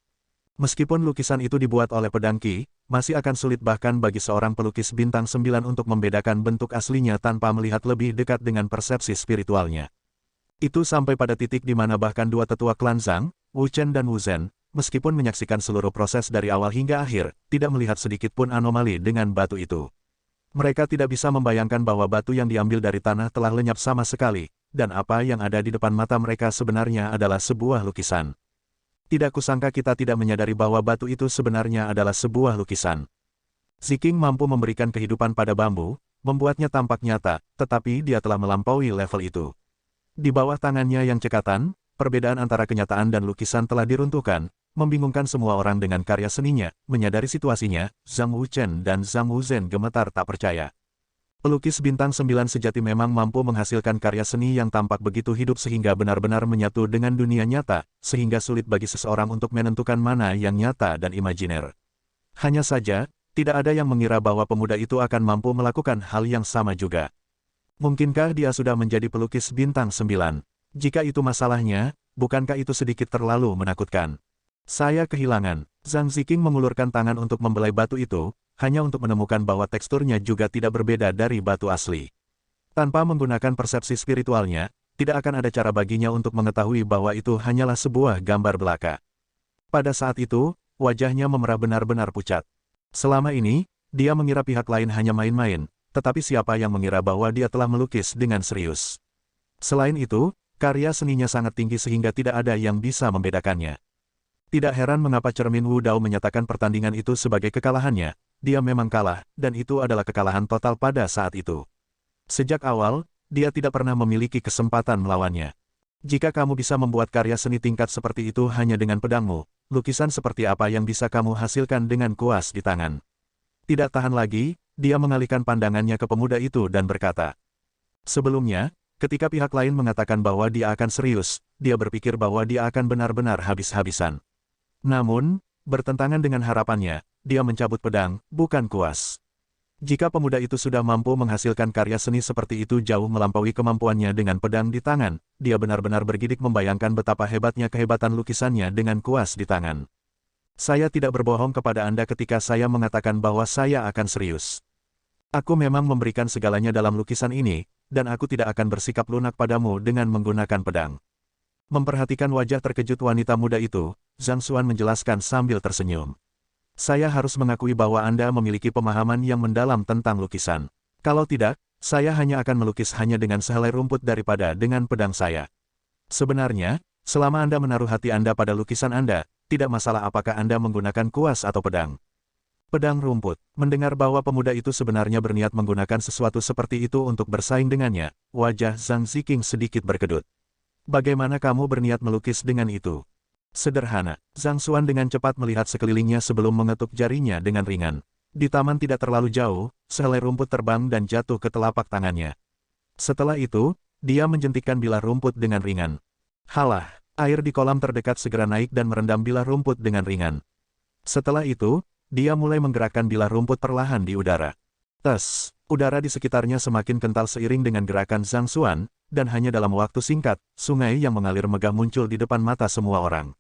Meskipun lukisan itu dibuat oleh pedang Qi, masih akan sulit bahkan bagi seorang pelukis bintang 9 untuk membedakan bentuk aslinya tanpa melihat lebih dekat dengan persepsi spiritualnya. Itu sampai pada titik di mana bahkan dua tetua klan Zhang, Wu Chen dan Wu Zhen, meskipun menyaksikan seluruh proses dari awal hingga akhir, tidak melihat sedikit pun anomali dengan batu itu. Mereka tidak bisa membayangkan bahwa batu yang diambil dari tanah telah lenyap sama sekali, dan apa yang ada di depan mata mereka sebenarnya adalah sebuah lukisan. Tidak kusangka kita tidak menyadari bahwa batu itu sebenarnya adalah sebuah lukisan. Ziqing mampu memberikan kehidupan pada bambu, membuatnya tampak nyata, tetapi dia telah melampaui level itu. Di bawah tangannya yang cekatan, perbedaan antara kenyataan dan lukisan telah diruntuhkan, membingungkan semua orang dengan karya seninya. Menyadari situasinya, Zhang Wuchen dan Zhang Wuzhen gemetar tak percaya. Pelukis bintang 9 sejati memang mampu menghasilkan karya seni yang tampak begitu hidup sehingga benar-benar menyatu dengan dunia nyata, sehingga sulit bagi seseorang untuk menentukan mana yang nyata dan imajiner. Hanya saja, tidak ada yang mengira bahwa pemuda itu akan mampu melakukan hal yang sama juga. Mungkinkah dia sudah menjadi pelukis bintang 9? Jika itu masalahnya, bukankah itu sedikit terlalu menakutkan? Saya kehilangan. Zhang Ziqing mengulurkan tangan untuk membelai batu itu, hanya untuk menemukan bahwa teksturnya juga tidak berbeda dari batu asli. Tanpa menggunakan persepsi spiritualnya, tidak akan ada cara baginya untuk mengetahui bahwa itu hanyalah sebuah gambar belaka. Pada saat itu, wajahnya memerah benar-benar pucat. Selama ini, dia mengira pihak lain hanya main-main, tetapi siapa yang mengira bahwa dia telah melukis dengan serius. Selain itu, karya seninya sangat tinggi sehingga tidak ada yang bisa membedakannya. Tidak heran mengapa cermin Wu Dao menyatakan pertandingan itu sebagai kekalahannya, dia memang kalah, dan itu adalah kekalahan total pada saat itu. Sejak awal, dia tidak pernah memiliki kesempatan melawannya. Jika kamu bisa membuat karya seni tingkat seperti itu hanya dengan pedangmu, lukisan seperti apa yang bisa kamu hasilkan dengan kuas di tangan? Tidak tahan lagi, dia mengalihkan pandangannya ke pemuda itu dan berkata. Sebelumnya, ketika pihak lain mengatakan bahwa dia akan serius, dia berpikir bahwa dia akan benar-benar habis-habisan. Namun, bertentangan dengan harapannya, dia mencabut pedang, bukan kuas. Jika pemuda itu sudah mampu menghasilkan karya seni seperti itu jauh melampaui kemampuannya dengan pedang di tangan, dia benar-benar bergidik membayangkan betapa hebatnya kehebatan lukisannya dengan kuas di tangan. Saya tidak berbohong kepada Anda ketika saya mengatakan bahwa saya akan serius. Aku memang memberikan segalanya dalam lukisan ini, dan aku tidak akan bersikap lunak padamu dengan menggunakan pedang. Memperhatikan wajah terkejut wanita muda itu, Zhang Xuan menjelaskan sambil tersenyum. Saya harus mengakui bahwa Anda memiliki pemahaman yang mendalam tentang lukisan. Kalau tidak, saya hanya akan melukis hanya dengan sehelai rumput daripada dengan pedang saya. Sebenarnya, selama Anda menaruh hati Anda pada lukisan Anda, tidak masalah apakah Anda menggunakan kuas atau pedang. Pedang rumput. Mendengar bahwa pemuda itu sebenarnya berniat menggunakan sesuatu seperti itu untuk bersaing dengannya, wajah Zhang Ziqing sedikit berkedut. Bagaimana kamu berniat melukis dengan itu? Sederhana, Zhang Xuan dengan cepat melihat sekelilingnya sebelum mengetuk jarinya dengan ringan. Di taman tidak terlalu jauh, sehelai rumput terbang dan jatuh ke telapak tangannya. Setelah itu, dia menjentikkan bilah rumput dengan ringan. Halah, air di kolam terdekat segera naik dan merendam bilah rumput dengan ringan. Setelah itu, dia mulai menggerakkan bilah rumput perlahan di udara. Tes, udara di sekitarnya semakin kental seiring dengan gerakan Zhang Xuan, dan hanya dalam waktu singkat, sungai yang mengalir megah muncul di depan mata semua orang.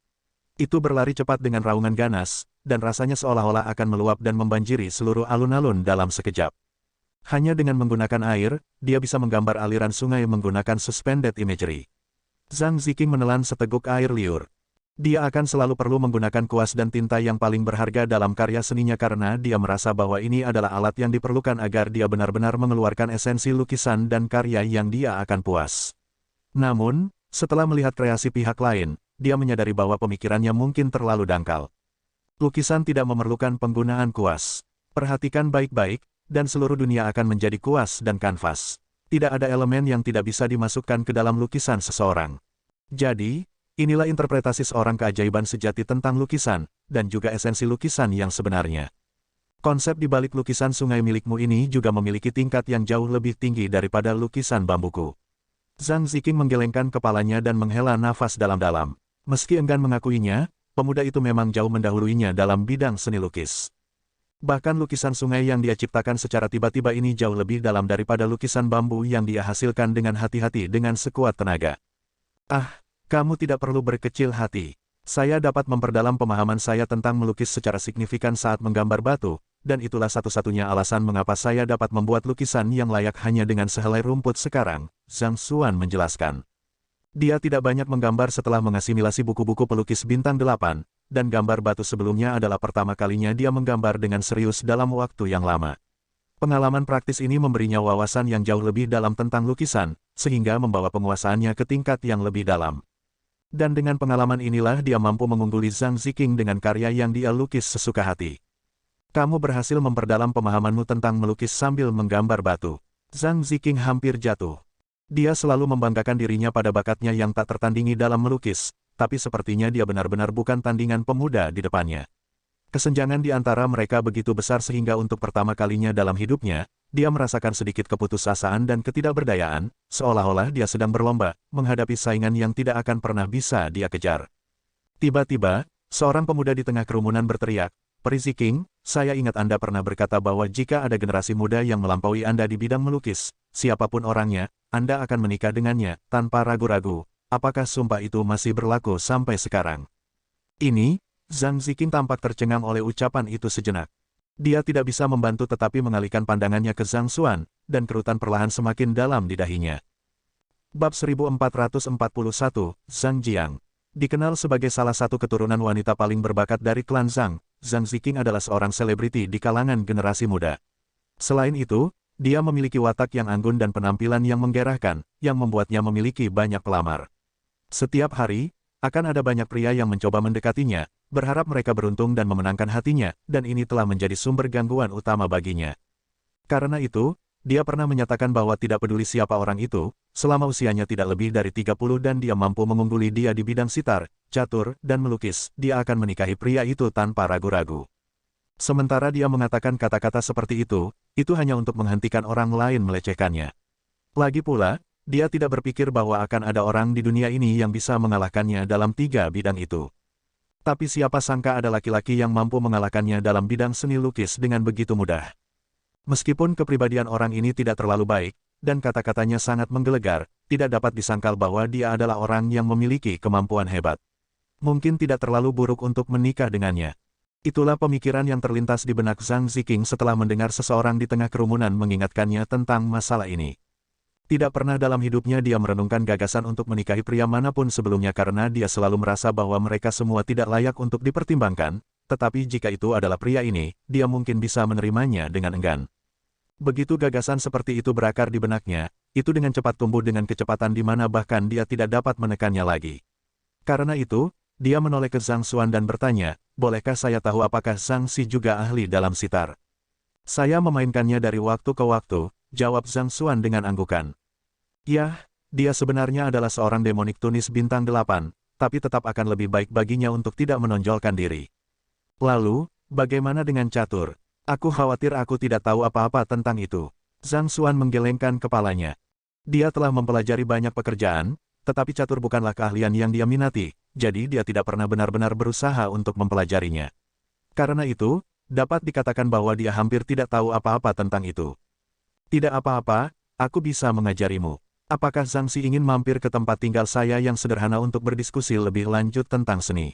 Itu berlari cepat dengan raungan ganas, dan rasanya seolah-olah akan meluap dan membanjiri seluruh alun-alun dalam sekejap. Hanya dengan menggunakan air, dia bisa menggambar aliran sungai menggunakan suspended imagery. Zhang Ziqing menelan seteguk air liur. Dia akan selalu perlu menggunakan kuas dan tinta yang paling berharga dalam karya seninya karena dia merasa bahwa ini adalah alat yang diperlukan agar dia benar-benar mengeluarkan esensi lukisan dan karya yang dia akan puas. Namun, setelah melihat kreasi pihak lain, dia menyadari bahwa pemikirannya mungkin terlalu dangkal. Lukisan tidak memerlukan penggunaan kuas. Perhatikan baik-baik, dan seluruh dunia akan menjadi kuas dan kanvas. Tidak ada elemen yang tidak bisa dimasukkan ke dalam lukisan seseorang. Jadi, inilah interpretasi seorang keajaiban sejati tentang lukisan, dan juga esensi lukisan yang sebenarnya. Konsep di balik lukisan sungai milikmu ini juga memiliki tingkat yang jauh lebih tinggi daripada lukisan bambuku. Zhang Ziqing menggelengkan kepalanya dan menghela nafas dalam-dalam. Meski enggan mengakuinya, pemuda itu memang jauh mendahuluinya dalam bidang seni lukis. Bahkan lukisan sungai yang dia ciptakan secara tiba-tiba ini jauh lebih dalam daripada lukisan bambu yang dia hasilkan dengan hati-hati dengan sekuat tenaga. Ah, kamu tidak perlu berkecil hati. Saya dapat memperdalam pemahaman saya tentang melukis secara signifikan saat menggambar batu, dan itulah satu-satunya alasan mengapa saya dapat membuat lukisan yang layak hanya dengan sehelai rumput sekarang, Zhang Xuan menjelaskan. Dia tidak banyak menggambar setelah mengasimilasi buku-buku pelukis bintang 8, dan gambar batu sebelumnya adalah pertama kalinya dia menggambar dengan serius dalam waktu yang lama. Pengalaman praktis ini memberinya wawasan yang jauh lebih dalam tentang lukisan, sehingga membawa penguasaannya ke tingkat yang lebih dalam. Dan dengan pengalaman inilah dia mampu mengungguli Zhang Ziqing dengan karya yang dia lukis sesuka hati. Kamu berhasil memperdalam pemahamanmu tentang melukis sambil menggambar batu. Zhang Ziqing hampir jatuh. Dia selalu membanggakan dirinya pada bakatnya yang tak tertandingi dalam melukis, tapi sepertinya dia benar-benar bukan tandingan pemuda di depannya. Kesenjangan di antara mereka begitu besar sehingga untuk pertama kalinya dalam hidupnya, dia merasakan sedikit keputusasaan dan ketidakberdayaan, seolah-olah dia sedang berlomba, menghadapi saingan yang tidak akan pernah bisa dia kejar. Tiba-tiba, seorang pemuda di tengah kerumunan berteriak, "Peri Ziqing, saya ingat Anda pernah berkata bahwa jika ada generasi muda yang melampaui Anda di bidang melukis, siapapun orangnya, Anda akan menikah dengannya, tanpa ragu-ragu. Apakah sumpah itu masih berlaku sampai sekarang?" Ini, Zhang Ziqing tampak tercengang oleh ucapan itu sejenak. Dia tidak bisa membantu tetapi mengalihkan pandangannya ke Zhang Xuan, dan kerutan perlahan semakin dalam di dahinya. Bab 1441, Zhang Jiang. Dikenal sebagai salah satu keturunan wanita paling berbakat dari klan Zhang, Zhang Ziqing adalah seorang selebriti di kalangan generasi muda. Selain itu, dia memiliki watak yang anggun dan penampilan yang menggerahkan, yang membuatnya memiliki banyak pelamar. Setiap hari, akan ada banyak pria yang mencoba mendekatinya, berharap mereka beruntung dan memenangkan hatinya, dan ini telah menjadi sumber gangguan utama baginya. Karena itu, dia pernah menyatakan bahwa tidak peduli siapa orang itu, selama usianya tidak lebih dari 30 dan dia mampu mengungguli dia di bidang sitar, catur, dan melukis, dia akan menikahi pria itu tanpa ragu-ragu. Sementara dia mengatakan kata-kata seperti itu hanya untuk menghentikan orang lain melecehkannya. Lagi pula, dia tidak berpikir bahwa akan ada orang di dunia ini yang bisa mengalahkannya dalam 3 bidang itu. Tapi siapa sangka ada laki-laki yang mampu mengalahkannya dalam bidang seni lukis dengan begitu mudah. Meskipun kepribadian orang ini tidak terlalu baik, dan kata-katanya sangat menggelegar, tidak dapat disangkal bahwa dia adalah orang yang memiliki kemampuan hebat. Mungkin tidak terlalu buruk untuk menikah dengannya. Itulah pemikiran yang terlintas di benak Zhang Ziqing setelah mendengar seseorang di tengah kerumunan mengingatkannya tentang masalah ini. Tidak pernah dalam hidupnya dia merenungkan gagasan untuk menikahi pria manapun sebelumnya karena dia selalu merasa bahwa mereka semua tidak layak untuk dipertimbangkan, tetapi jika itu adalah pria ini, dia mungkin bisa menerimanya dengan enggan. Begitu gagasan seperti itu berakar di benaknya, itu dengan cepat tumbuh dengan kecepatan di mana bahkan dia tidak dapat menekannya lagi. Karena itu, dia menoleh ke Zhang Xuan dan bertanya, bolehkah saya tahu apakah Zhang Si juga ahli dalam sitar? Saya memainkannya dari waktu ke waktu, jawab Zhang Xuan dengan anggukan. Yah, dia sebenarnya adalah seorang demonik tunis bintang 8, tapi tetap akan lebih baik baginya untuk tidak menonjolkan diri. Lalu, bagaimana dengan catur? Aku khawatir aku tidak tahu apa-apa tentang itu. Zhang Xuan menggelengkan kepalanya. Dia telah mempelajari banyak pekerjaan, tetapi catur bukanlah keahlian yang dia minati, jadi dia tidak pernah benar-benar berusaha untuk mempelajarinya. Karena itu, dapat dikatakan bahwa dia hampir tidak tahu apa-apa tentang itu. Tidak apa-apa, aku bisa mengajarimu. Apakah Zhang Si ingin mampir ke tempat tinggal saya yang sederhana untuk berdiskusi lebih lanjut tentang seni?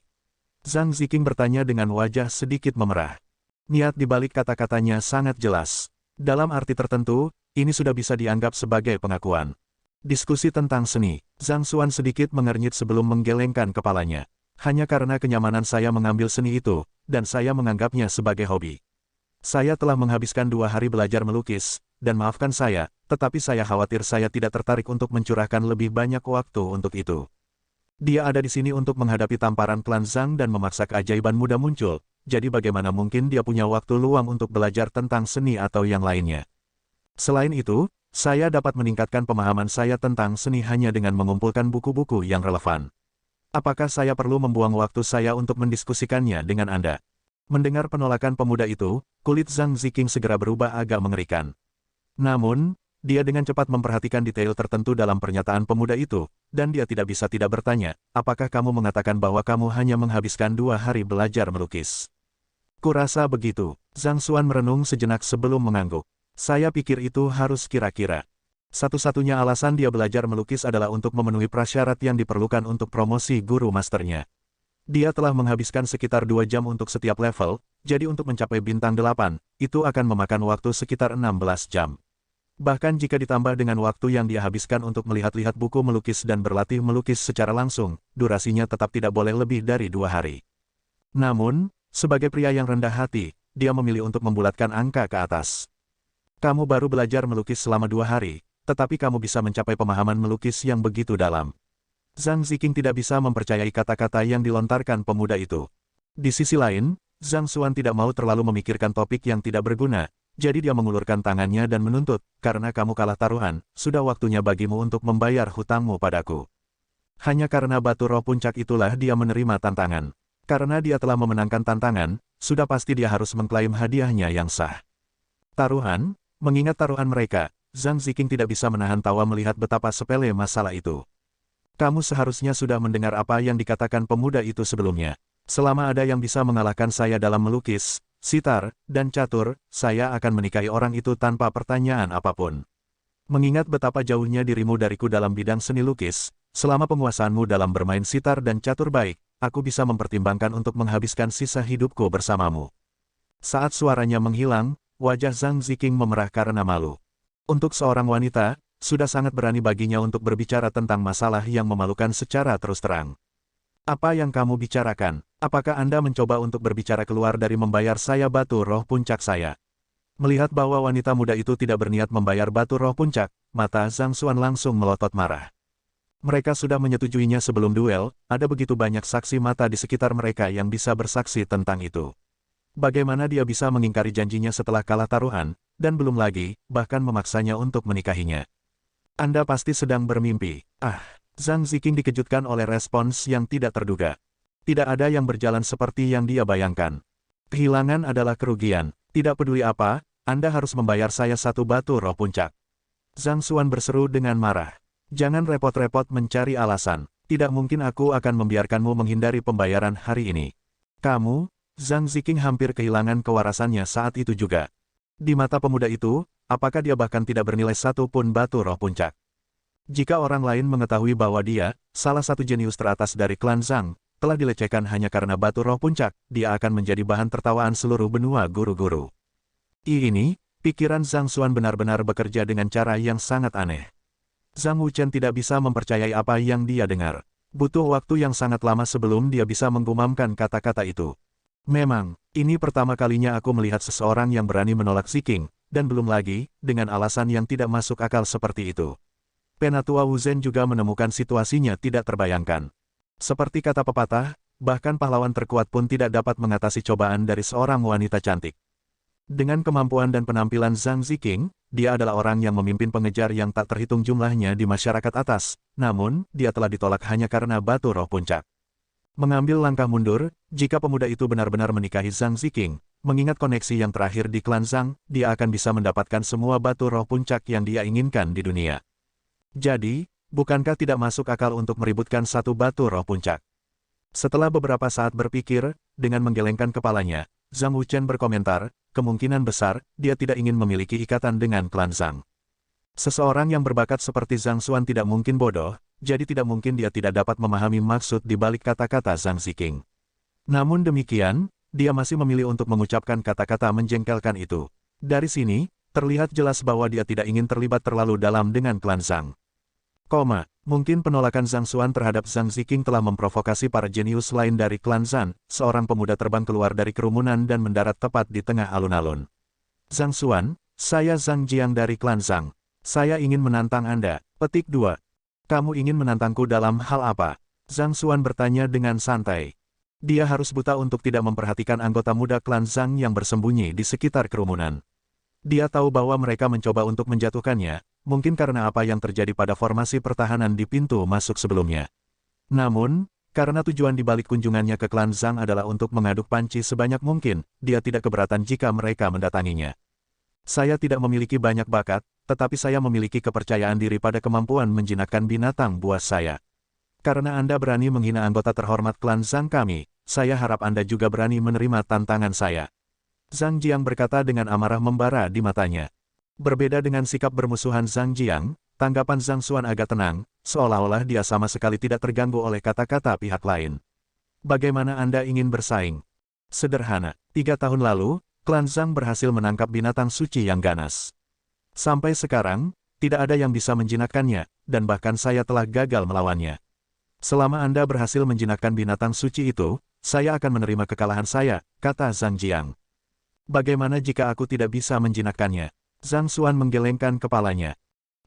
Zhang Ziqing bertanya dengan wajah sedikit memerah. Niat di balik kata-katanya sangat jelas. Dalam arti tertentu, ini sudah bisa dianggap sebagai pengakuan. Diskusi tentang seni, Zhang Xuan sedikit mengernyit sebelum menggelengkan kepalanya. Hanya karena kenyamanan saya mengambil seni itu, dan saya menganggapnya sebagai hobi. Saya telah menghabiskan 2 hari belajar melukis, dan maafkan saya, tetapi saya khawatir saya tidak tertarik untuk mencurahkan lebih banyak waktu untuk itu. Dia ada di sini untuk menghadapi tamparan klan Zhang dan memaksa keajaiban muda muncul, jadi bagaimana mungkin dia punya waktu luang untuk belajar tentang seni atau yang lainnya. Selain itu, saya dapat meningkatkan pemahaman saya tentang seni hanya dengan mengumpulkan buku-buku yang relevan. Apakah saya perlu membuang waktu saya untuk mendiskusikannya dengan Anda? Mendengar penolakan pemuda itu, kulit Zhang Ziqing segera berubah agak mengerikan. Namun, dia dengan cepat memperhatikan detail tertentu dalam pernyataan pemuda itu, dan dia tidak bisa tidak bertanya, apakah kamu mengatakan bahwa kamu hanya menghabiskan 2 hari belajar melukis? Kurasa begitu. Zhang Xuan merenung sejenak sebelum mengangguk. Saya pikir itu harus kira-kira. Satu-satunya alasan dia belajar melukis adalah untuk memenuhi prasyarat yang diperlukan untuk promosi guru masternya. Dia telah menghabiskan sekitar 2 jam untuk setiap level, jadi untuk mencapai bintang 8, itu akan memakan waktu sekitar 16 jam. Bahkan jika ditambah dengan waktu yang dia habiskan untuk melihat-lihat buku melukis dan berlatih melukis secara langsung, durasinya tetap tidak boleh lebih dari 2 hari. Namun, sebagai pria yang rendah hati, dia memilih untuk membulatkan angka ke atas. Kamu baru belajar melukis selama 2 hari, tetapi kamu bisa mencapai pemahaman melukis yang begitu dalam. Zhang Ziqing tidak bisa mempercayai kata-kata yang dilontarkan pemuda itu. Di sisi lain, Zhang Xuan tidak mau terlalu memikirkan topik yang tidak berguna, jadi dia mengulurkan tangannya dan menuntut, karena kamu kalah taruhan, sudah waktunya bagimu untuk membayar hutangmu padaku. Hanya karena batu roh puncak itulah dia menerima tantangan. Karena dia telah memenangkan tantangan, sudah pasti dia harus mengklaim hadiahnya yang sah. Taruhan, mengingat taruhan mereka, Zhang Ziqing tidak bisa menahan tawa melihat betapa sepele masalah itu. Kamu seharusnya sudah mendengar apa yang dikatakan pemuda itu sebelumnya. Selama ada yang bisa mengalahkan saya dalam melukis, sitar, dan catur, saya akan menikahi orang itu tanpa pertanyaan apapun. Mengingat betapa jauhnya dirimu dariku dalam bidang seni lukis, selama penguasaanmu dalam bermain sitar dan catur baik, aku bisa mempertimbangkan untuk menghabiskan sisa hidupku bersamamu. Saat suaranya menghilang, wajah Zhang Ziqing memerah karena malu. Untuk seorang wanita, Sudah sangat berani baginya untuk berbicara tentang masalah yang memalukan secara terus terang. Apa yang kamu bicarakan? Apakah Anda mencoba untuk berbicara keluar dari membayar saya batu roh puncak saya? Melihat bahwa wanita muda itu tidak berniat membayar batu roh puncak, mata Zhang Xuan langsung melotot marah. Mereka sudah menyetujuinya sebelum duel, ada begitu banyak saksi mata di sekitar mereka yang bisa bersaksi tentang itu. Bagaimana dia bisa mengingkari janjinya setelah kalah taruhan, dan belum lagi, bahkan memaksanya untuk menikahinya. Anda pasti sedang bermimpi. Zhang Ziqing dikejutkan oleh respons yang tidak terduga. Tidak ada yang berjalan seperti yang dia bayangkan. Kehilangan adalah kerugian. Tidak peduli apa, Anda harus membayar saya satu batu roh puncak. Zhang Xuan berseru dengan marah. Jangan repot-repot mencari alasan. Tidak mungkin aku akan membiarkanmu menghindari pembayaran hari ini. Kamu, Zhang Ziqing hampir kehilangan kewarasannya saat itu juga. Di mata pemuda itu, apakah dia bahkan tidak bernilai satu pun batu roh puncak? Jika orang lain mengetahui bahwa dia, salah satu jenius teratas dari klan Zhang, telah dilecehkan hanya karena batu roh puncak, dia akan menjadi bahan tertawaan seluruh benua guru-guru. Ini, pikiran Zhang Xuan benar-benar bekerja dengan cara yang sangat aneh. Zhang Wuchen tidak bisa mempercayai apa yang dia dengar. Butuh waktu yang sangat lama sebelum dia bisa menggumamkan kata-kata itu. Memang, ini pertama kalinya aku melihat seseorang yang berani menolak Ziqing, dan belum lagi, dengan alasan yang tidak masuk akal seperti itu. Penatua Wu Zhen juga menemukan situasinya tidak terbayangkan. Seperti kata pepatah, bahkan pahlawan terkuat pun tidak dapat mengatasi cobaan dari seorang wanita cantik. Dengan kemampuan dan penampilan Zhang Ziqing, dia adalah orang yang memimpin pengejar yang tak terhitung jumlahnya di masyarakat atas, namun, dia telah ditolak hanya karena batu roh puncak. Mengambil langkah mundur, jika pemuda itu benar-benar menikahi Zhang Ziqing, mengingat koneksi yang terakhir di klan Zhang, dia akan bisa mendapatkan semua batu roh puncak yang dia inginkan di dunia. Jadi, bukankah tidak masuk akal untuk meributkan satu batu roh puncak? Setelah beberapa saat berpikir, dengan menggelengkan kepalanya, Zhang Wuchen berkomentar, kemungkinan besar, dia tidak ingin memiliki ikatan dengan klan Zhang. Seseorang yang berbakat seperti Zhang Xuan tidak mungkin bodoh, jadi tidak mungkin dia tidak dapat memahami maksud di balik kata-kata Zhang Ziqing. Namun demikian, dia masih memilih untuk mengucapkan kata-kata menjengkelkan itu. Dari sini, terlihat jelas bahwa dia tidak ingin terlibat terlalu dalam dengan klan Zhang. Mungkin penolakan Zhang Xuan terhadap Zhang Ziqing telah memprovokasi para jenius lain dari klan Zhang, seorang pemuda terbang keluar dari kerumunan dan mendarat tepat di tengah alun-alun. Zhang Xuan, saya Zhang Jiang dari klan Zhang. Saya ingin menantang Anda. Petik 2. Kamu ingin menantangku dalam hal apa? Zhang Xuan bertanya dengan santai. Dia harus buta untuk tidak memperhatikan anggota muda klan Zhang yang bersembunyi di sekitar kerumunan. Dia tahu bahwa mereka mencoba untuk menjatuhkannya, mungkin karena apa yang terjadi pada formasi pertahanan di pintu masuk sebelumnya. Namun, karena tujuan dibalik kunjungannya ke klan Zhang adalah untuk mengaduk panci sebanyak mungkin, dia tidak keberatan jika mereka mendatanginya. Saya tidak memiliki banyak bakat, tetapi saya memiliki kepercayaan diri pada kemampuan menjinakkan binatang buas saya. Karena Anda berani menghina anggota terhormat klan Zhang kami, saya harap Anda juga berani menerima tantangan saya. Zhang Jiang berkata dengan amarah membara di matanya. Berbeda dengan sikap bermusuhan Zhang Jiang, tanggapan Zhang Xuan agak tenang, seolah-olah dia sama sekali tidak terganggu oleh kata-kata pihak lain. Bagaimana Anda ingin bersaing? Sederhana, 3 tahun lalu, klan Zhang berhasil menangkap binatang suci yang ganas. Sampai sekarang, tidak ada yang bisa menjinakkannya, dan bahkan saya telah gagal melawannya. Selama Anda berhasil menjinakkan binatang suci itu, saya akan menerima kekalahan saya, kata Zhang Jiang. Bagaimana jika aku tidak bisa menjinakkannya? Zhang Xuan menggelengkan kepalanya.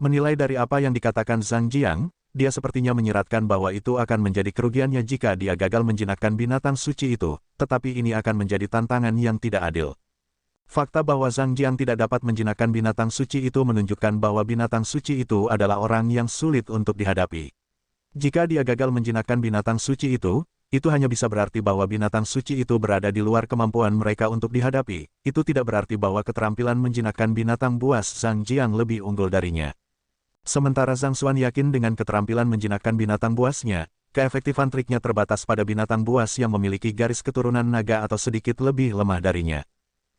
Menilai dari apa yang dikatakan Zhang Jiang, dia sepertinya menyiratkan bahwa itu akan menjadi kerugiannya jika dia gagal menjinakkan binatang suci itu, tetapi ini akan menjadi tantangan yang tidak adil. Fakta bahwa Zhang Jiang tidak dapat menjinakkan binatang suci itu menunjukkan bahwa binatang suci itu adalah orang yang sulit untuk dihadapi. Jika dia gagal menjinakkan binatang suci itu hanya bisa berarti bahwa binatang suci itu berada di luar kemampuan mereka untuk dihadapi. Itu tidak berarti bahwa keterampilan menjinakkan binatang buas Zhang Jiang lebih unggul darinya. Sementara Zhang Xuan yakin dengan keterampilan menjinakkan binatang buasnya, keefektifan triknya terbatas pada binatang buas yang memiliki garis keturunan naga atau sedikit lebih lemah darinya.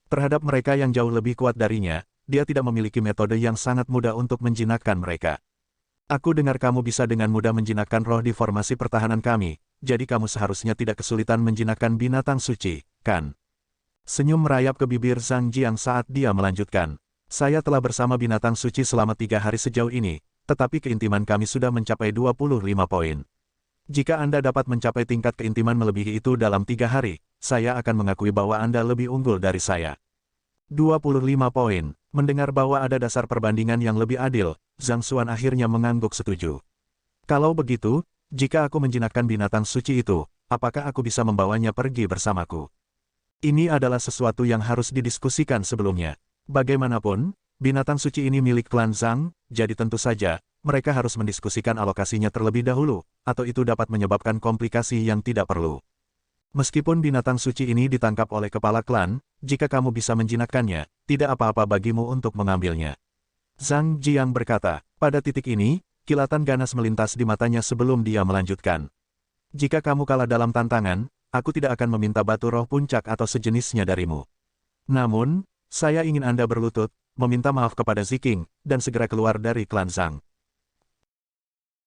Terhadap mereka yang jauh lebih kuat darinya, dia tidak memiliki metode yang sangat mudah untuk menjinakkan mereka. Aku dengar kamu bisa dengan mudah menjinakkan roh di formasi pertahanan kami, jadi kamu seharusnya tidak kesulitan menjinakkan binatang suci, kan? Senyum merayap ke bibir Zhang Jiang saat dia melanjutkan. Saya telah bersama binatang suci selama 3 hari sejauh ini, tetapi keintiman kami sudah mencapai 25 poin. Jika Anda dapat mencapai tingkat keintiman melebihi itu dalam 3 hari, saya akan mengakui bahwa Anda lebih unggul dari saya. 25 poin. Mendengar bahwa ada dasar perbandingan yang lebih adil, Zhang Xuan akhirnya mengangguk setuju. Kalau begitu, jika aku menjinakkan binatang suci itu, apakah aku bisa membawanya pergi bersamaku? Ini adalah sesuatu yang harus didiskusikan sebelumnya. Bagaimanapun, binatang suci ini milik klan Zhang, jadi tentu saja, mereka harus mendiskusikan alokasinya terlebih dahulu, atau itu dapat menyebabkan komplikasi yang tidak perlu. Meskipun binatang suci ini ditangkap oleh kepala klan, jika kamu bisa menjinakkannya, tidak apa-apa bagimu untuk mengambilnya. Zhang Jiang berkata, pada titik ini, kilatan ganas melintas di matanya sebelum dia melanjutkan. Jika kamu kalah dalam tantangan, aku tidak akan meminta batu roh puncak atau sejenisnya darimu. Namun, saya ingin Anda berlutut, meminta maaf kepada Ziking, dan segera keluar dari klan Zhang.